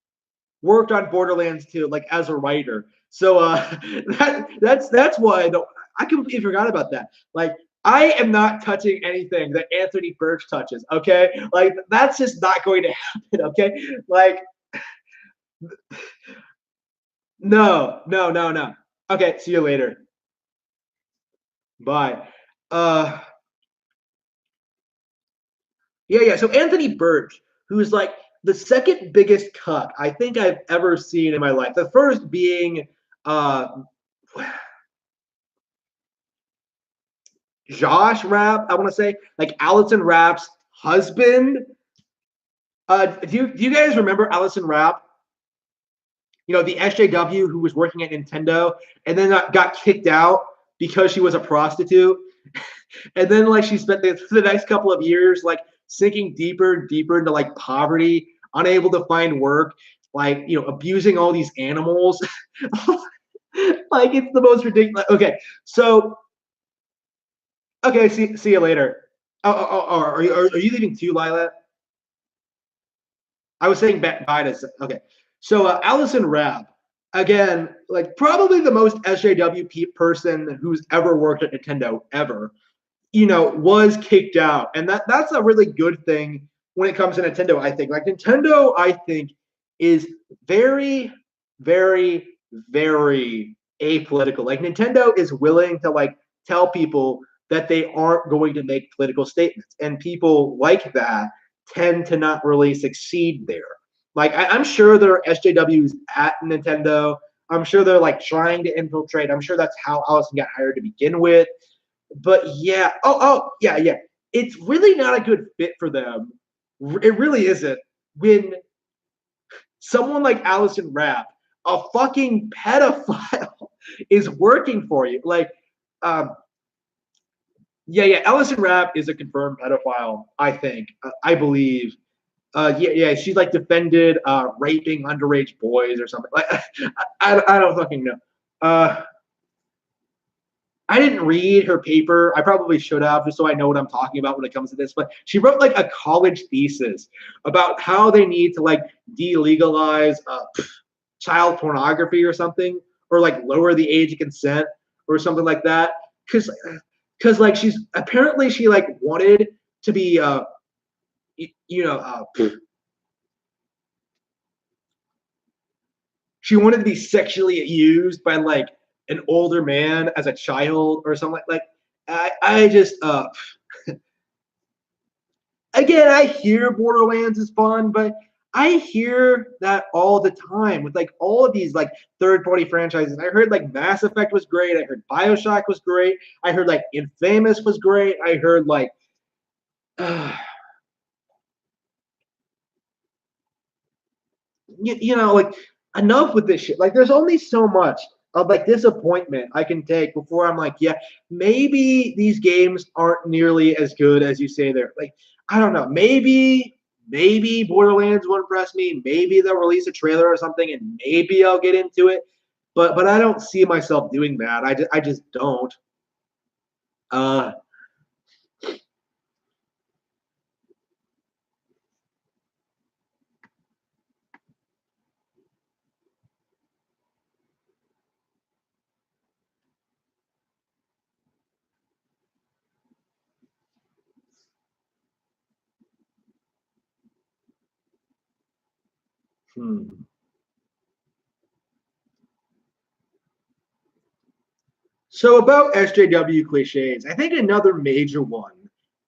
worked on Borderlands 2 like as a writer. So that's why I completely forgot about that. Like I am not touching anything that Anthony Birch touches, okay? Like that's just not going to happen, okay? Like no. Okay, see you later. Bye. Uh yeah. So Anthony Birch, who's like the second biggest cuck I think I've ever seen in my life. The first being uh Josh Rapp, I want to say, like Allison Rapp's husband. Do you guys remember Allison Rapp? The SJW who was working at Nintendo and then got kicked out because she was a prostitute. And then like she spent the next couple of years like sinking deeper and deeper into like poverty, unable to find work, like abusing all these animals. Like it's the most ridiculous. Okay, so okay, see you later. Are you leaving too, Lila? I was saying bye to okay. So Allison Rabb, again, like probably the most SJW person who's ever worked at Nintendo ever, was kicked out, and that's a really good thing when it comes to Nintendo. I think like Nintendo, I think is very, very, very apolitical. Like Nintendo is willing to like tell people that they aren't going to make political statements, and people like that tend to not really succeed there. Like I'm sure there are SJWs at Nintendo. I'm sure they're like trying to infiltrate. I'm sure that's how Allison got hired to begin with. But yeah, yeah. It's really not a good fit for them. It really isn't. When someone like Allison Rapp, a fucking pedophile, is working for you, like, um, yeah. Allison Rapp is a confirmed pedophile. I think. I believe. Yeah. She like defended raping underage boys or something. Like, I don't fucking know. Uh, I didn't read her paper. I probably should have, just so I know what I'm talking about when it comes to this. But she wrote like a college thesis about how they need to like delegalize child pornography or something, or like lower the age of consent or something like that. Because like she's apparently she like wanted to be you know she wanted to be sexually used by like an older man as a child or something like I just again, I hear Borderlands is fun, but I hear that all the time with like all of these like third party franchises. I heard like Mass Effect was great. I heard Bioshock was great. I heard like Infamous was great. I heard like, uh, like enough with this shit. Like, there's only so much of like disappointment I can take before I'm like, yeah, maybe these games aren't nearly as good as you say they're. Like, I don't know. Maybe Borderlands will impress me. Maybe they'll release a trailer or something, and maybe I'll get into it. But I don't see myself doing that. I just don't. Uh, hmm. So about SJW cliches, I think another major one.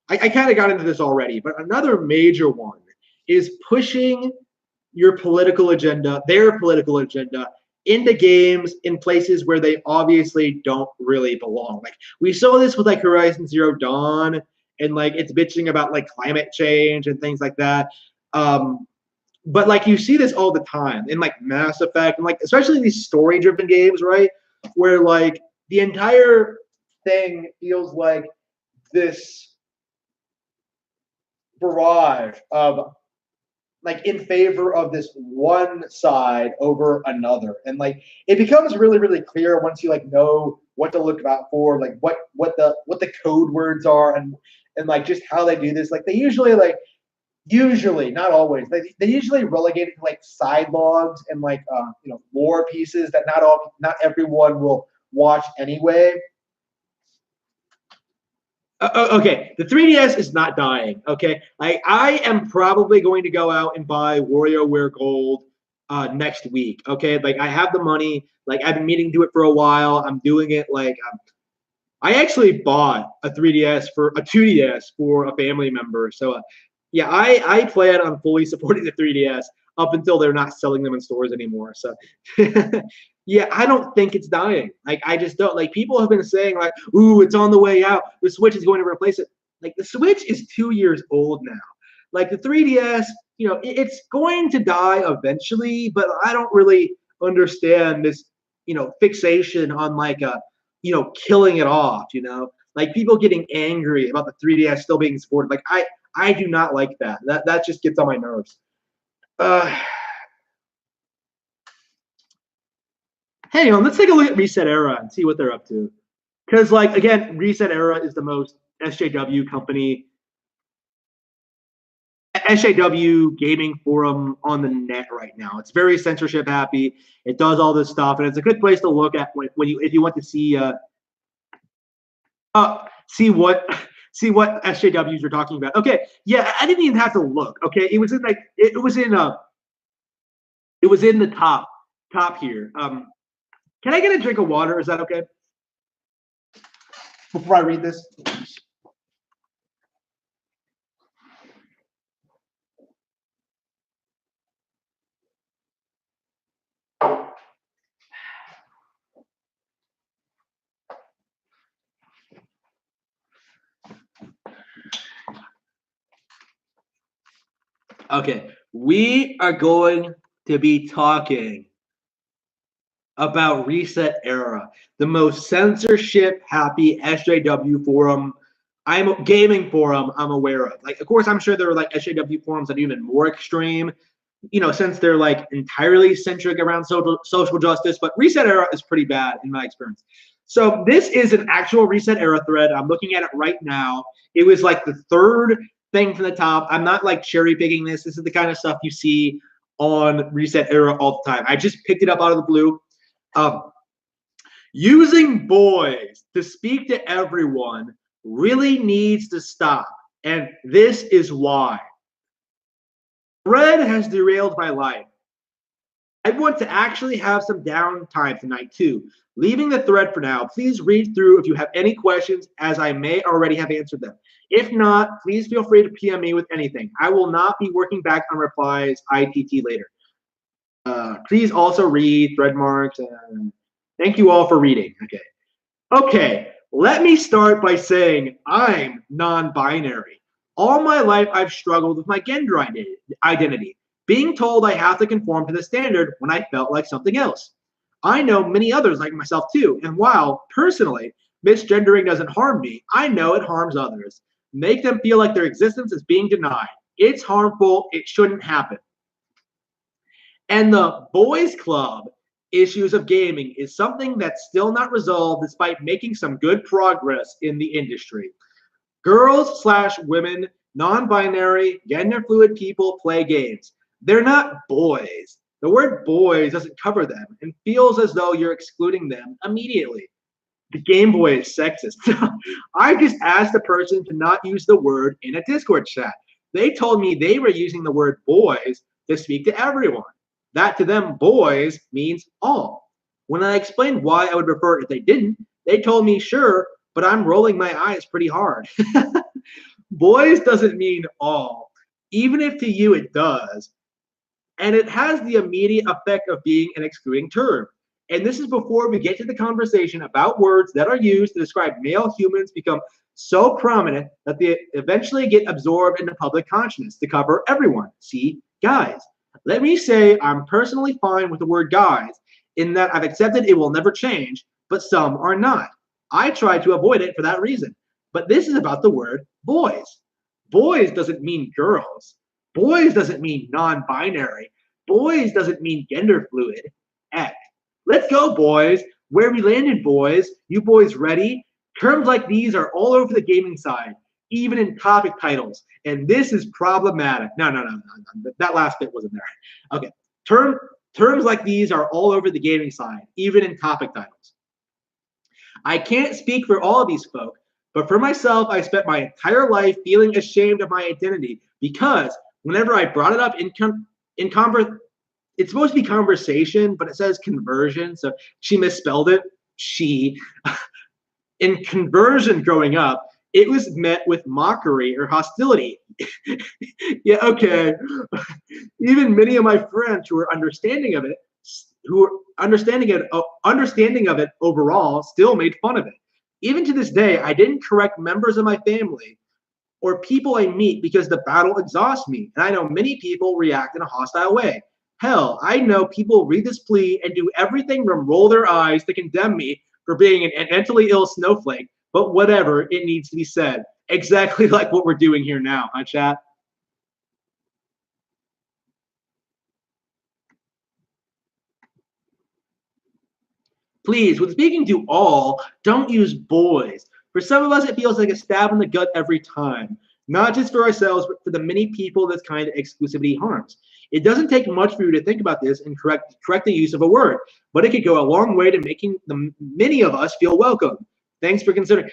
I kind of got into this already, but another major one is pushing your political agenda, their political agenda, into games in places where they obviously don't really belong. Like we saw this with like Horizon Zero Dawn, and like it's bitching about like climate change and things like that. But like you see this all the time in like Mass Effect and like especially these story driven games, right? Where like the entire thing feels like this barrage of like in favor of this one side over another, and like it becomes really clear once you like know what to look out for, like what the code words are, and like just how they do this. Like they usually not always they usually relegate it to like side logs and like lore pieces that not everyone will watch anyway. Okay, the 3DS is not dying. Okay, I am probably going to go out and buy WarioWare Gold next week. Okay, like I have the money. Like I've been meaning to do it for a while. I'm doing it. Like I actually bought a 3DS for a 2DS for a family member. So yeah, I plan on fully supporting the 3DS up until they're not selling them in stores anymore. So yeah, I don't think it's dying. Like I just don't. Like people have been saying like, "Ooh, it's on the way out. The Switch is going to replace it." Like the Switch is 2 years old now. Like the 3DS, it's going to die eventually, but I don't really understand this, fixation on like a, killing it off. Like people getting angry about the 3DS still being supported. Like I do not like that. That just gets on my nerves. Uh, Hang on, let's take a look at Reset Era and see what they're up to. Because, like, again, Reset Era is the most SJW company, SJW gaming forum on the net right now. It's very censorship happy. It does all this stuff, and it's a good place to look at when you if you want to see what SJWs are talking about. Okay, yeah, I didn't even have to look. Okay, it was in like it was in the top here. Can I get a drink of water? Is that okay? Before I read this. Okay, we are going to be talking about Reset Era, the most censorship happy SJW forum, I'm gaming forum I'm aware of. Like, of course, I'm sure there are like SJW forums that are even more extreme, since they're like entirely centric around social justice. But Reset Era is pretty bad in my experience. So this is an actual Reset Era thread. I'm looking at it right now. It was like the third thing from the top. I'm not like cherry picking this. This is the kind of stuff you see on Reset Era all the time. I just picked it up out of the blue. Um, Using boys to speak to everyone really needs to stop. And this is why. Thread has derailed my life. I want to actually have some downtime tonight too. Leaving the thread for now. Please read through if you have any questions, as I may already have answered them. If not, please feel free to PM me with anything. I will not be working back on replies ITT later. Please also read thread marks. Thank you all for reading. Okay, let me start by saying I'm non-binary. All my life, I've struggled with my gender identity, being told I have to conform to the standard when I felt like something else. I know many others like myself too, and while, personally, misgendering doesn't harm me, I know it harms others. Make them feel like their existence is being denied. It's harmful, it shouldn't happen. And the boys club issues of gaming is something that's still not resolved despite making some good progress in the industry. Girls/women, non-binary, gender fluid people play games. They're not boys. The word boys doesn't cover them and feels as though you're excluding them immediately. The Game Boy is sexist. I just asked the person to not use the word in a Discord chat. They told me they were using the word boys to speak to everyone. That to them, boys means all. When I explained why I would prefer it if they didn't, they told me, sure, but I'm rolling my eyes pretty hard. Boys doesn't mean all, even if to you it does. And it has the immediate effect of being an excluding term. And this is before we get to the conversation about words that are used to describe male humans become so prominent that they eventually get absorbed into public consciousness to cover everyone. See, guys. Let me say I'm personally fine with the word guys in that I've accepted it will never change, but some are not. I try to avoid it for that reason. But this is about the word boys. Boys doesn't mean girls. Boys doesn't mean non-binary. Boys doesn't mean gender fluid. Heck, let's go, boys. Where we landed, boys. You boys ready? Terms like these are all over the gaming side, even in topic titles. And this is problematic. No. That last bit wasn't there. Okay. Terms like these are all over the gaming side, even in topic titles. I can't speak for all of these folk, but for myself, I spent my entire life feeling ashamed of my identity because whenever I brought it up in conver, it's supposed to be conversation, but it says conversion, so she misspelled it. She in conversion growing up, it was met with mockery or hostility. Yeah, okay. Even many of my friends who are understanding of it overall still made fun of it. Even to this day, I didn't correct members of my family or people I meet because the battle exhausts me. And I know many people react in a hostile way. Hell, I know people read this plea and do everything from roll their eyes to condemn me for being an mentally ill snowflake, but whatever, it needs to be said. Exactly like what we're doing here now, huh, chat? Please, when speaking to all, don't use boys. For some of us, it feels like a stab in the gut every time. Not just for ourselves, but for the many people this kind of exclusivity harms. It doesn't take much for you to think about this and correct the use of a word, but it could go a long way to making many of us feel welcome. Thanks for considering.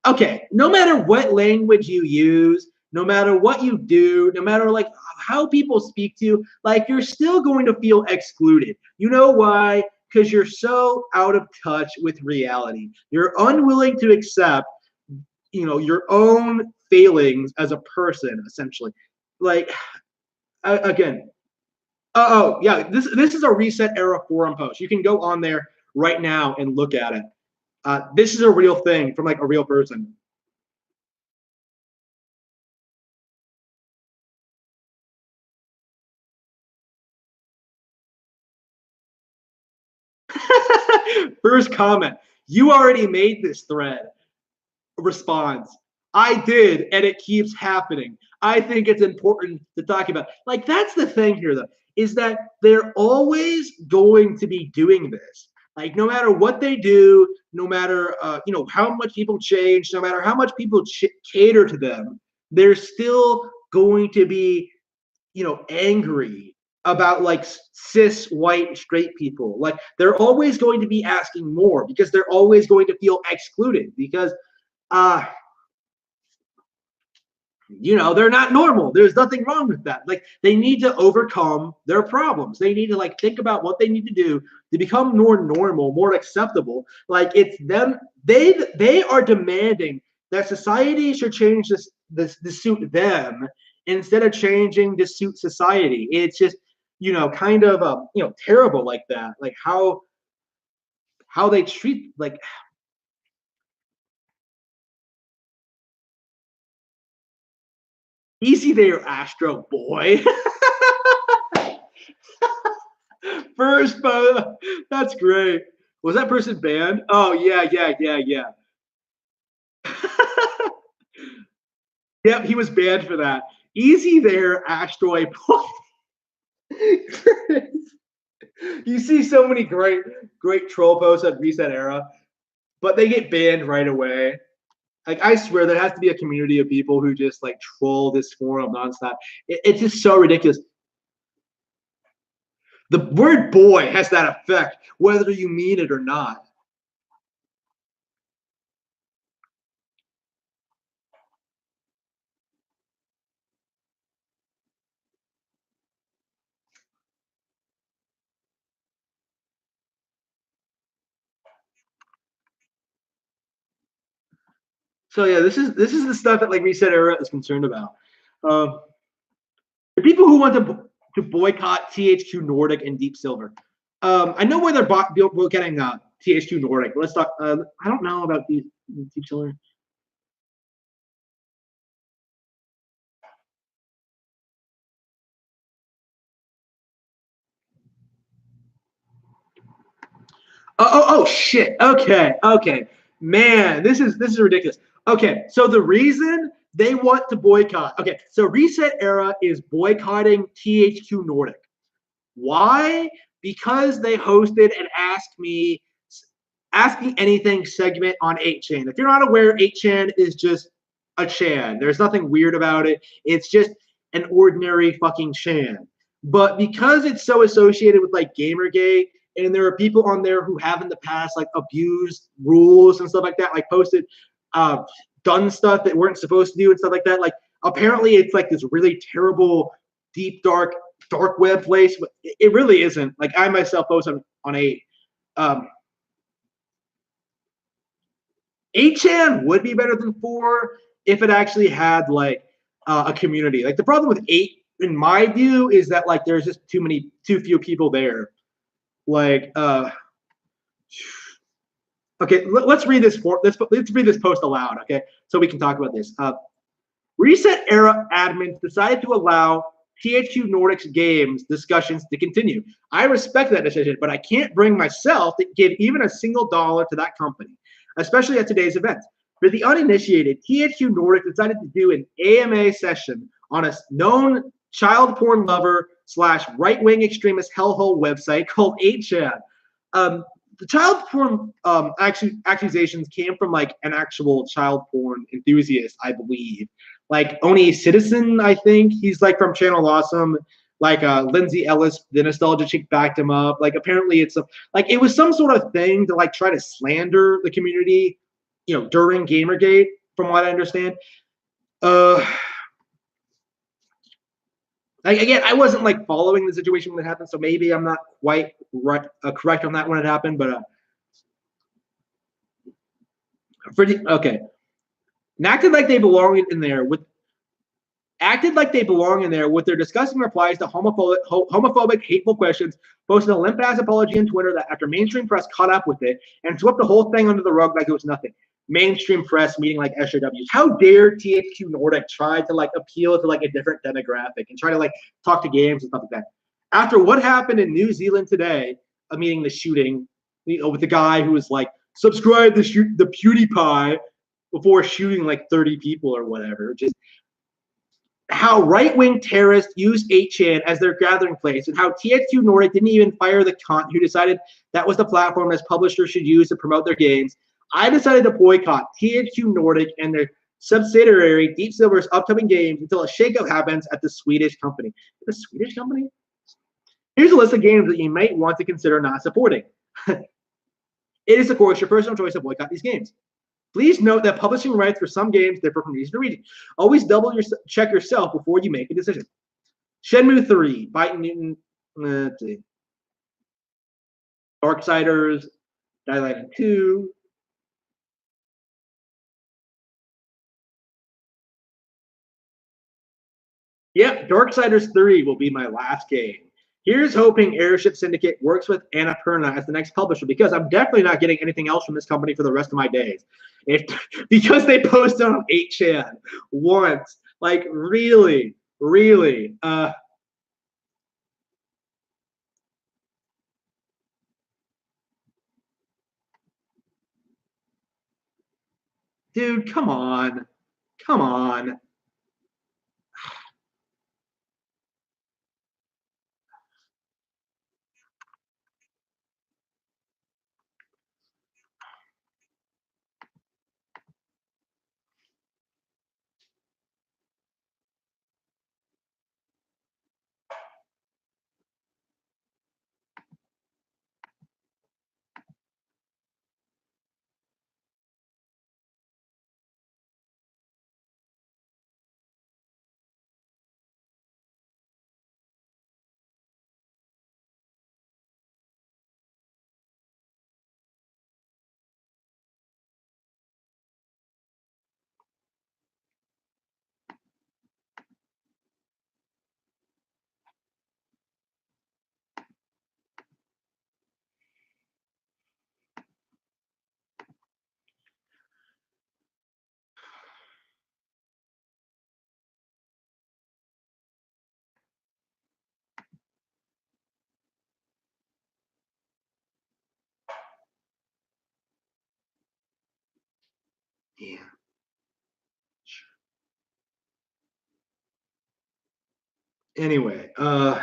Okay, no matter what language you use, no matter what you do, no matter like how people speak to you, like you're still going to feel excluded. You know why? Because you're so out of touch with reality. You're unwilling to accept, your own failings as a person, essentially. Like, again, oh yeah, this is a Reset Era forum post. You can go on there right now and look at it. This is a real thing from like a real person. First comment, you already made this thread. Response, I did, and it keeps happening. I think it's important to talk about. Like, that's the thing here, though, is that they're always going to be doing this. Like, no matter what they do, no matter how much people change, no matter how much people cater to them, they're still going to be angry about like cis white straight people. Like, they're always going to be asking more because they're always going to feel excluded because they're not normal. There's nothing wrong with that. Like, they need to overcome their problems. They need to like think about what they need to do to become more normal, more acceptable. Like, it's them. They are demanding that society should change this to suit them instead of changing to suit society. It's just kind of terrible like that. Like how they treat like. Easy there, Astro Boy. First, that's great. Was that person banned? Oh, yeah. Yep, he was banned for that. Easy there, Asteroid Boy. You see so many great troll posts at Reset Era, but they get banned right away. Like, I swear there has to be a community of people who just like troll this forum nonstop. It's just so ridiculous. The word boy has that effect, whether you mean it or not. So yeah, this is the stuff that like Reset Era is concerned about. The people who want to boycott THQ Nordic and Deep Silver. I know where we're getting THQ Nordic. Let's talk. I don't know about Deep Silver. Oh shit. Okay. Man, this is ridiculous. Okay, so the reason they want to boycott. Okay, so Reset Era is boycotting THQ Nordic. Why? Because they hosted an Ask Me Anything segment on 8chan. If you're not aware, 8chan is just a chan. There's nothing weird about it. It's just an ordinary fucking chan. But because it's so associated with like Gamergate, and there are people on there who have in the past like abused rules and stuff like that, like posted, done stuff that weren't supposed to do and stuff like that. Like, apparently it's like this really terrible, deep, dark web place. But it really isn't. Like, I myself post on 8. 8chan would be better than 4 if it actually had like a community. Like, the problem with 8, in my view, is that like there's just too few people there. Like, okay, let's read this let's read this post aloud, okay, so we can talk about this. Reset Era admins decided to allow THQ Nordic's games discussions to continue. I respect that decision, but I can't bring myself to give even a single dollar to that company, especially at today's event. For the uninitiated, THQ Nordic decided to do an AMA session on a known child porn lover / right-wing extremist hellhole website called 8chan. The child porn accusations came from like an actual child porn enthusiast, I believe. Like Oni Citizen, I think he's like from Channel Awesome. Like Lindsay Ellis, the nostalgia chick, backed him up. Like, apparently it's it was some sort of thing to like try to slander the community, during Gamergate, from what I understand. Again, I wasn't like following the situation when it happened, so maybe I'm not quite correct on that when it happened. But okay, and acted like they belong in there with their disgusting replies to homophobic, hateful questions, posted a limp-ass apology on Twitter that after mainstream press caught up with it and swept the whole thing under the rug like it was nothing. Mainstream press meaning like SJWs. How dare THQ Nordic try to like appeal to like a different demographic and try to like talk to games and stuff like that? After what happened in New Zealand today, meaning the shooting, with the guy who was like, subscribe to shoot the PewDiePie before shooting like 30 people or whatever. Just how right-wing terrorists use 8chan as their gathering place, and how THQ Nordic didn't even fire the cunt who decided that was the platform as publishers should use to promote their games. I decided to boycott THQ Nordic and their subsidiary Deep Silver's upcoming games until a shakeup happens at the Swedish company. The Swedish company? Here's a list of games that you might want to consider not supporting. It is, of course, your personal choice to boycott these games. Please note that publishing rights for some games differ from region to region. Always check yourself before you make a decision. Shenmue 3, Bite Newton, let's see. Darksiders, Dying 2. Yep, Darksiders 3 will be my last game. Here's hoping Airship Syndicate works with Annapurna as the next publisher, because I'm definitely not getting anything else from this company for the rest of my days. Because they posted on 8chan once. Like, really? Dude, come on. Come on. Yeah. Anyway, all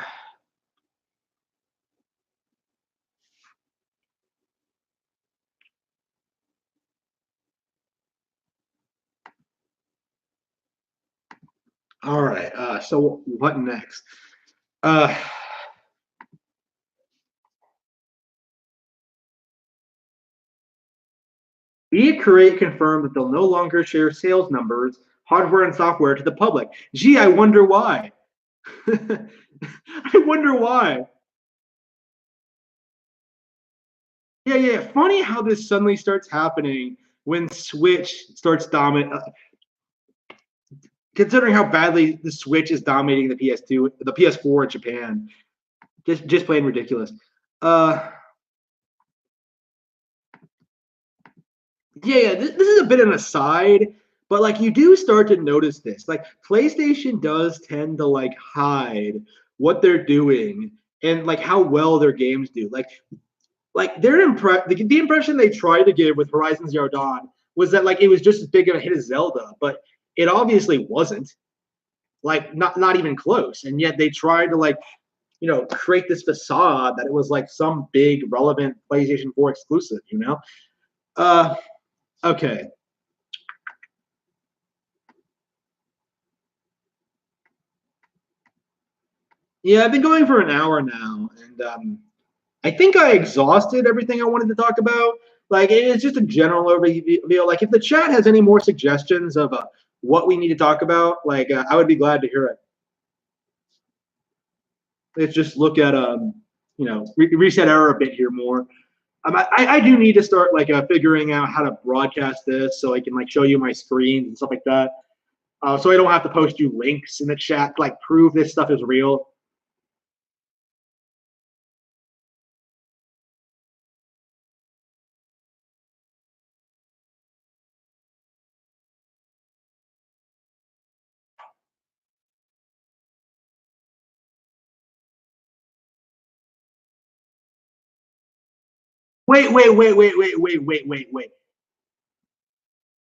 right. So what next? Uh, Be Create confirmed that they'll no longer share sales numbers, hardware, and software to the public. Gee, I wonder why. I wonder why. Yeah. Funny how this suddenly starts happening when Switch starts dominating. Considering how badly the Switch is dominating the PS2, the PS4 in Japan, just plain ridiculous. Uh, yeah. This is a bit an aside, but like you do start to notice this. Like PlayStation does tend to like hide what they're doing and like how well their games do. Like the impression they tried to give with Horizon Zero Dawn was that like it was just as big of a hit as Zelda, but it obviously wasn't. Like not even close. And yet they tried to like create this facade that it was like some big relevant PlayStation 4 exclusive. Uh, okay. Yeah, I've been going for an hour now, and I think I exhausted everything I wanted to talk about. Like, it's just a general overview. Like, if the chat has any more suggestions of what we need to talk about, like, I would be glad to hear it. Let's just look at reset error a bit here more. I do need to start like figuring out how to broadcast this so I can like show you my screens and stuff like that. So I don't have to post you links in the chat to like prove this stuff is real. Wait.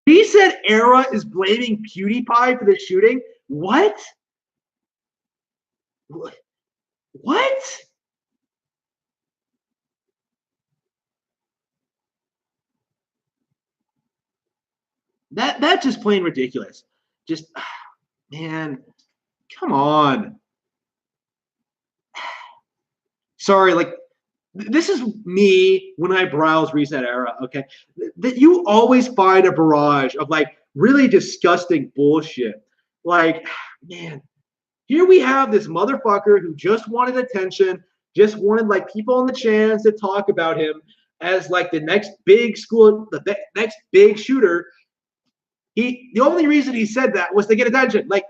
He said Era is blaming PewDiePie for the shooting. What? What? That's just plain ridiculous. Just man, come on. Sorry, like this is me when I browse Reset Era. Okay, that you always find a barrage of like really disgusting bullshit. Like, man, here we have this motherfucker who just wanted attention, just wanted like people on the chance to talk about him as like the next big school, the next big shooter. The only reason he said that was to get attention. Like,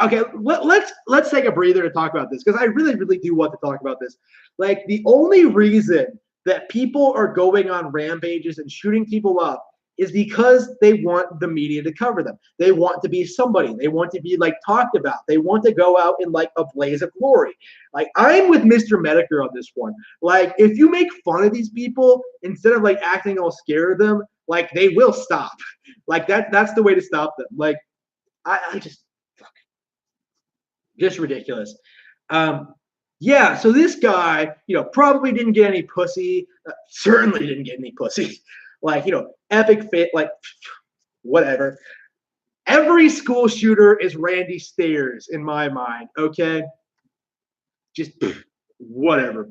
okay, let's take a breather to talk about this because I really do want to talk about this. Like, the only reason that people are going on rampages and shooting people up is because they want the media to cover them. They want to be somebody. They want to be like talked about. They want to go out in like a blaze of glory. Like, I'm with Mr. Medicare on this one. Like, if you make fun of these people instead of like acting all scared of them, like they will stop. Like that's the way to stop them. Like I just ridiculous. Yeah, so this guy, probably didn't get any pussy. Certainly didn't get any pussy. Like, epic fit, like, whatever. Every school shooter is Randy Stairs in my mind. Okay, just whatever.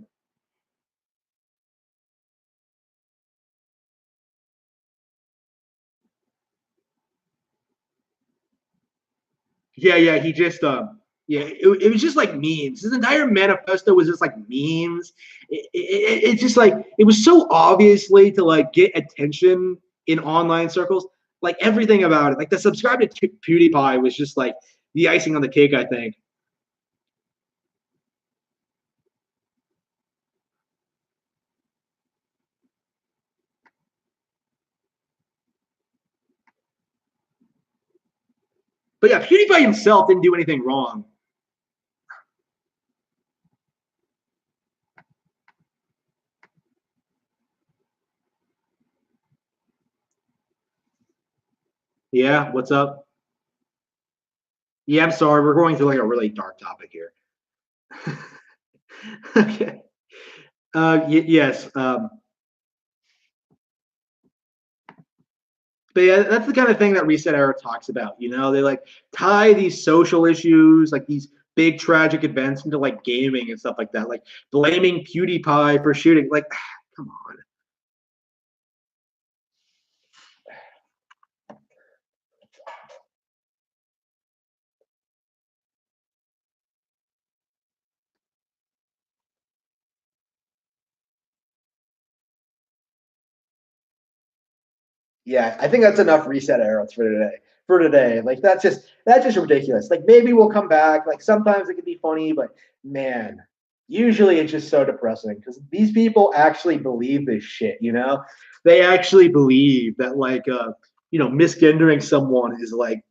Yeah. He just yeah, it was just like memes. His entire manifesto was just like memes. It's just like it was so obviously to like get attention in online circles. Like everything about it, like the subscribe to PewDiePie was just like the icing on the cake, I think. But yeah, PewDiePie himself didn't do anything wrong. Yeah, what's up? Yeah, I'm sorry, we're going through like a really dark topic here. Okay. Yes. But yeah, that's the kind of thing that Reset Era talks about. They like tie these social issues, like these big tragic events, into like gaming and stuff like that. Like blaming PewDiePie for shooting. Like, come on. Yeah, I think that's enough Reset Eras for today. For today, like that's just ridiculous. Like maybe we'll come back. Like sometimes it can be funny, but man, usually it's just so depressing because these people actually believe this shit. They actually believe that like misgendering someone is like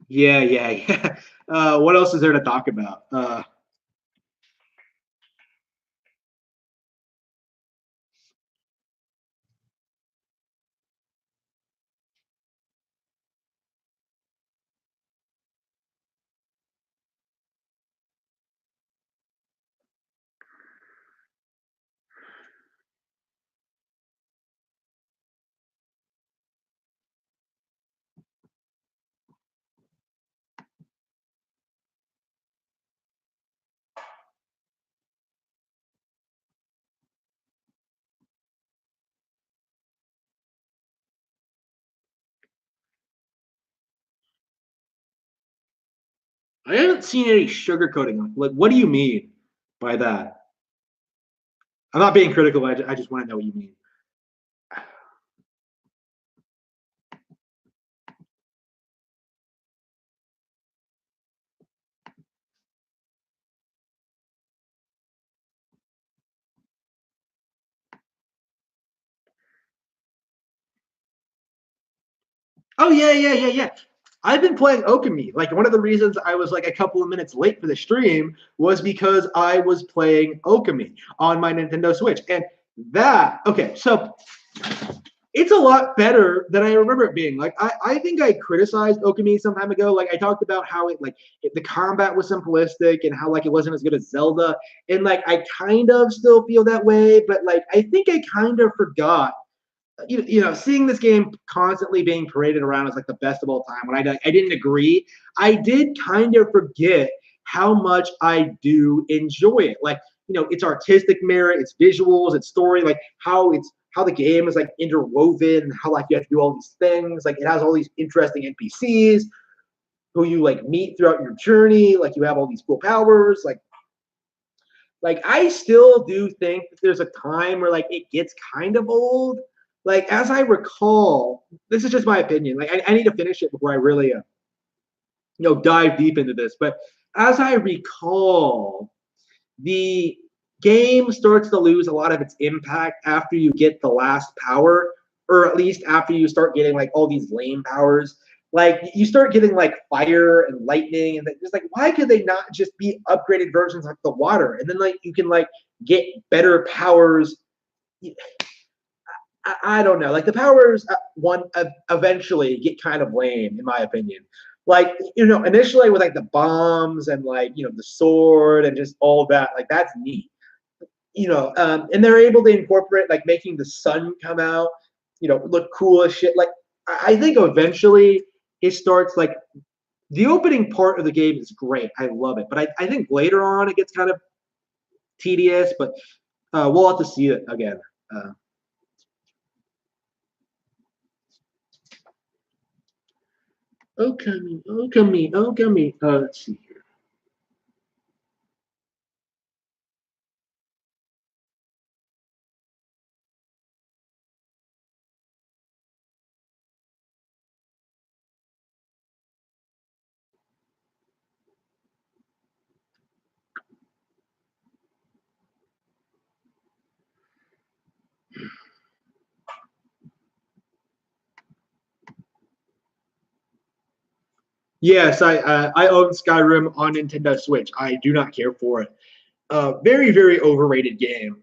yeah. What else is there to talk about? I haven't seen any sugarcoating. Like, what do you mean by that? I'm not being critical. I just want to know what you mean. Oh yeah. I've been playing Okami. Like one of the reasons I was like a couple of minutes late for the stream was because I was playing Okami on my Nintendo Switch. And that okay, so it's a lot better than I remember it being. Like I think I criticized Okami some time ago. Like I talked about how the combat was simplistic and how like it wasn't as good as Zelda. And like I kind of still feel that way, but like I think I kind of forgot seeing this game constantly being paraded around as like the best of all time. When I didn't agree, I did kind of forget how much I do enjoy it. Like its artistic merit, its visuals, its story, like how the game is like interwoven, and how like you have to do all these things. Like it has all these interesting NPCs who you like meet throughout your journey. Like you have all these cool powers. Like I still do think that there's a time where like it gets kind of old. Like as I recall, this is just my opinion. Like I need to finish it before I really dive deep into this. But as I recall, the game starts to lose a lot of its impact after you get the last power, or at least after you start getting like all these lame powers. Like you start getting like fire and lightning, and just like why could they not just be upgraded versions like the water, and then like you can like get better powers. I don't know. Like the powers one eventually get kind of lame, in my opinion. Like initially with like the bombs and like the sword and just all that, like that's neat. And they're able to incorporate like making the sun come out, look cool as shit. Like I think eventually it starts like the opening part of the game is great. I love it, but I think later on it gets kind of tedious. But we'll have to see it again. Uh, Okami. Let's see here. Yes, I own Skyrim on Nintendo Switch. I do not care for it. Very overrated game.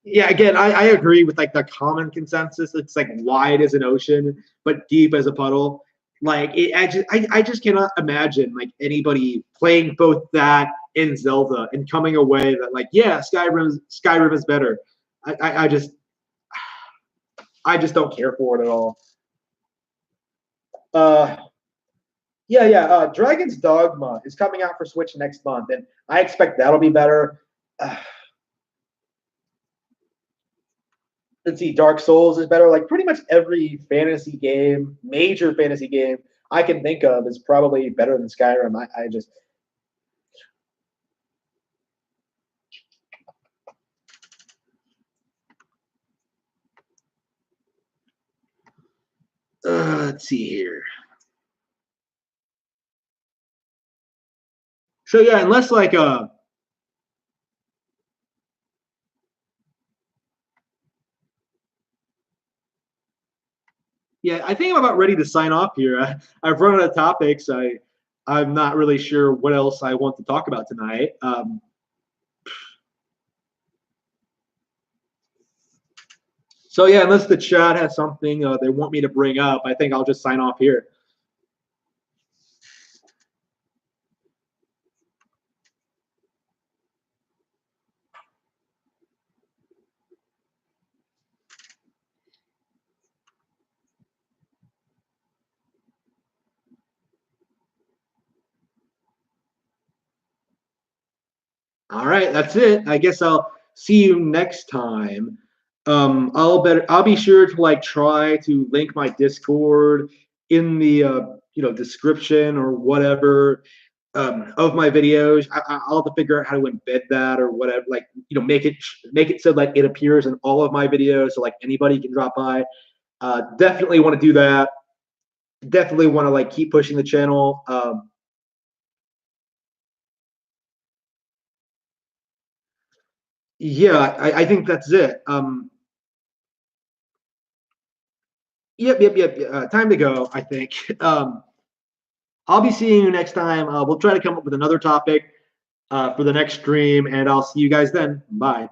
Yeah, again, I agree with like the common consensus. It's like wide as an ocean, but deep as a puddle. Like I just cannot imagine like anybody playing both that and Zelda and coming away that like yeah, Skyrim is better. I I just don't care for it at all. Uh, yeah. Dragon's Dogma is coming out for Switch next month, and I expect that'll be better. Uh, let's see, Dark Souls is better. Like pretty much every fantasy game, major fantasy game I can think of is probably better than Skyrim. I just let's see here. So yeah, unless like yeah, I think I'm about ready to sign off here. I've run out of topics. I'm not really sure what else I want to talk about tonight. So yeah, unless the chat has something they want me to bring up, I think I'll just sign off here. All right, that's it. I guess I'll see you next time. I'll be sure to like try to link my Discord in the description or whatever of my videos. I'll have to figure out how to embed that or whatever. Like make it so like it appears in all of my videos, so like anybody can drop by. Definitely want to do that. Definitely want to like keep pushing the channel. Yeah, I think that's it. Yep. Time to go, I think. I'll be seeing you next time. We'll try to come up with another topic for the next stream, and I'll see you guys then. Bye.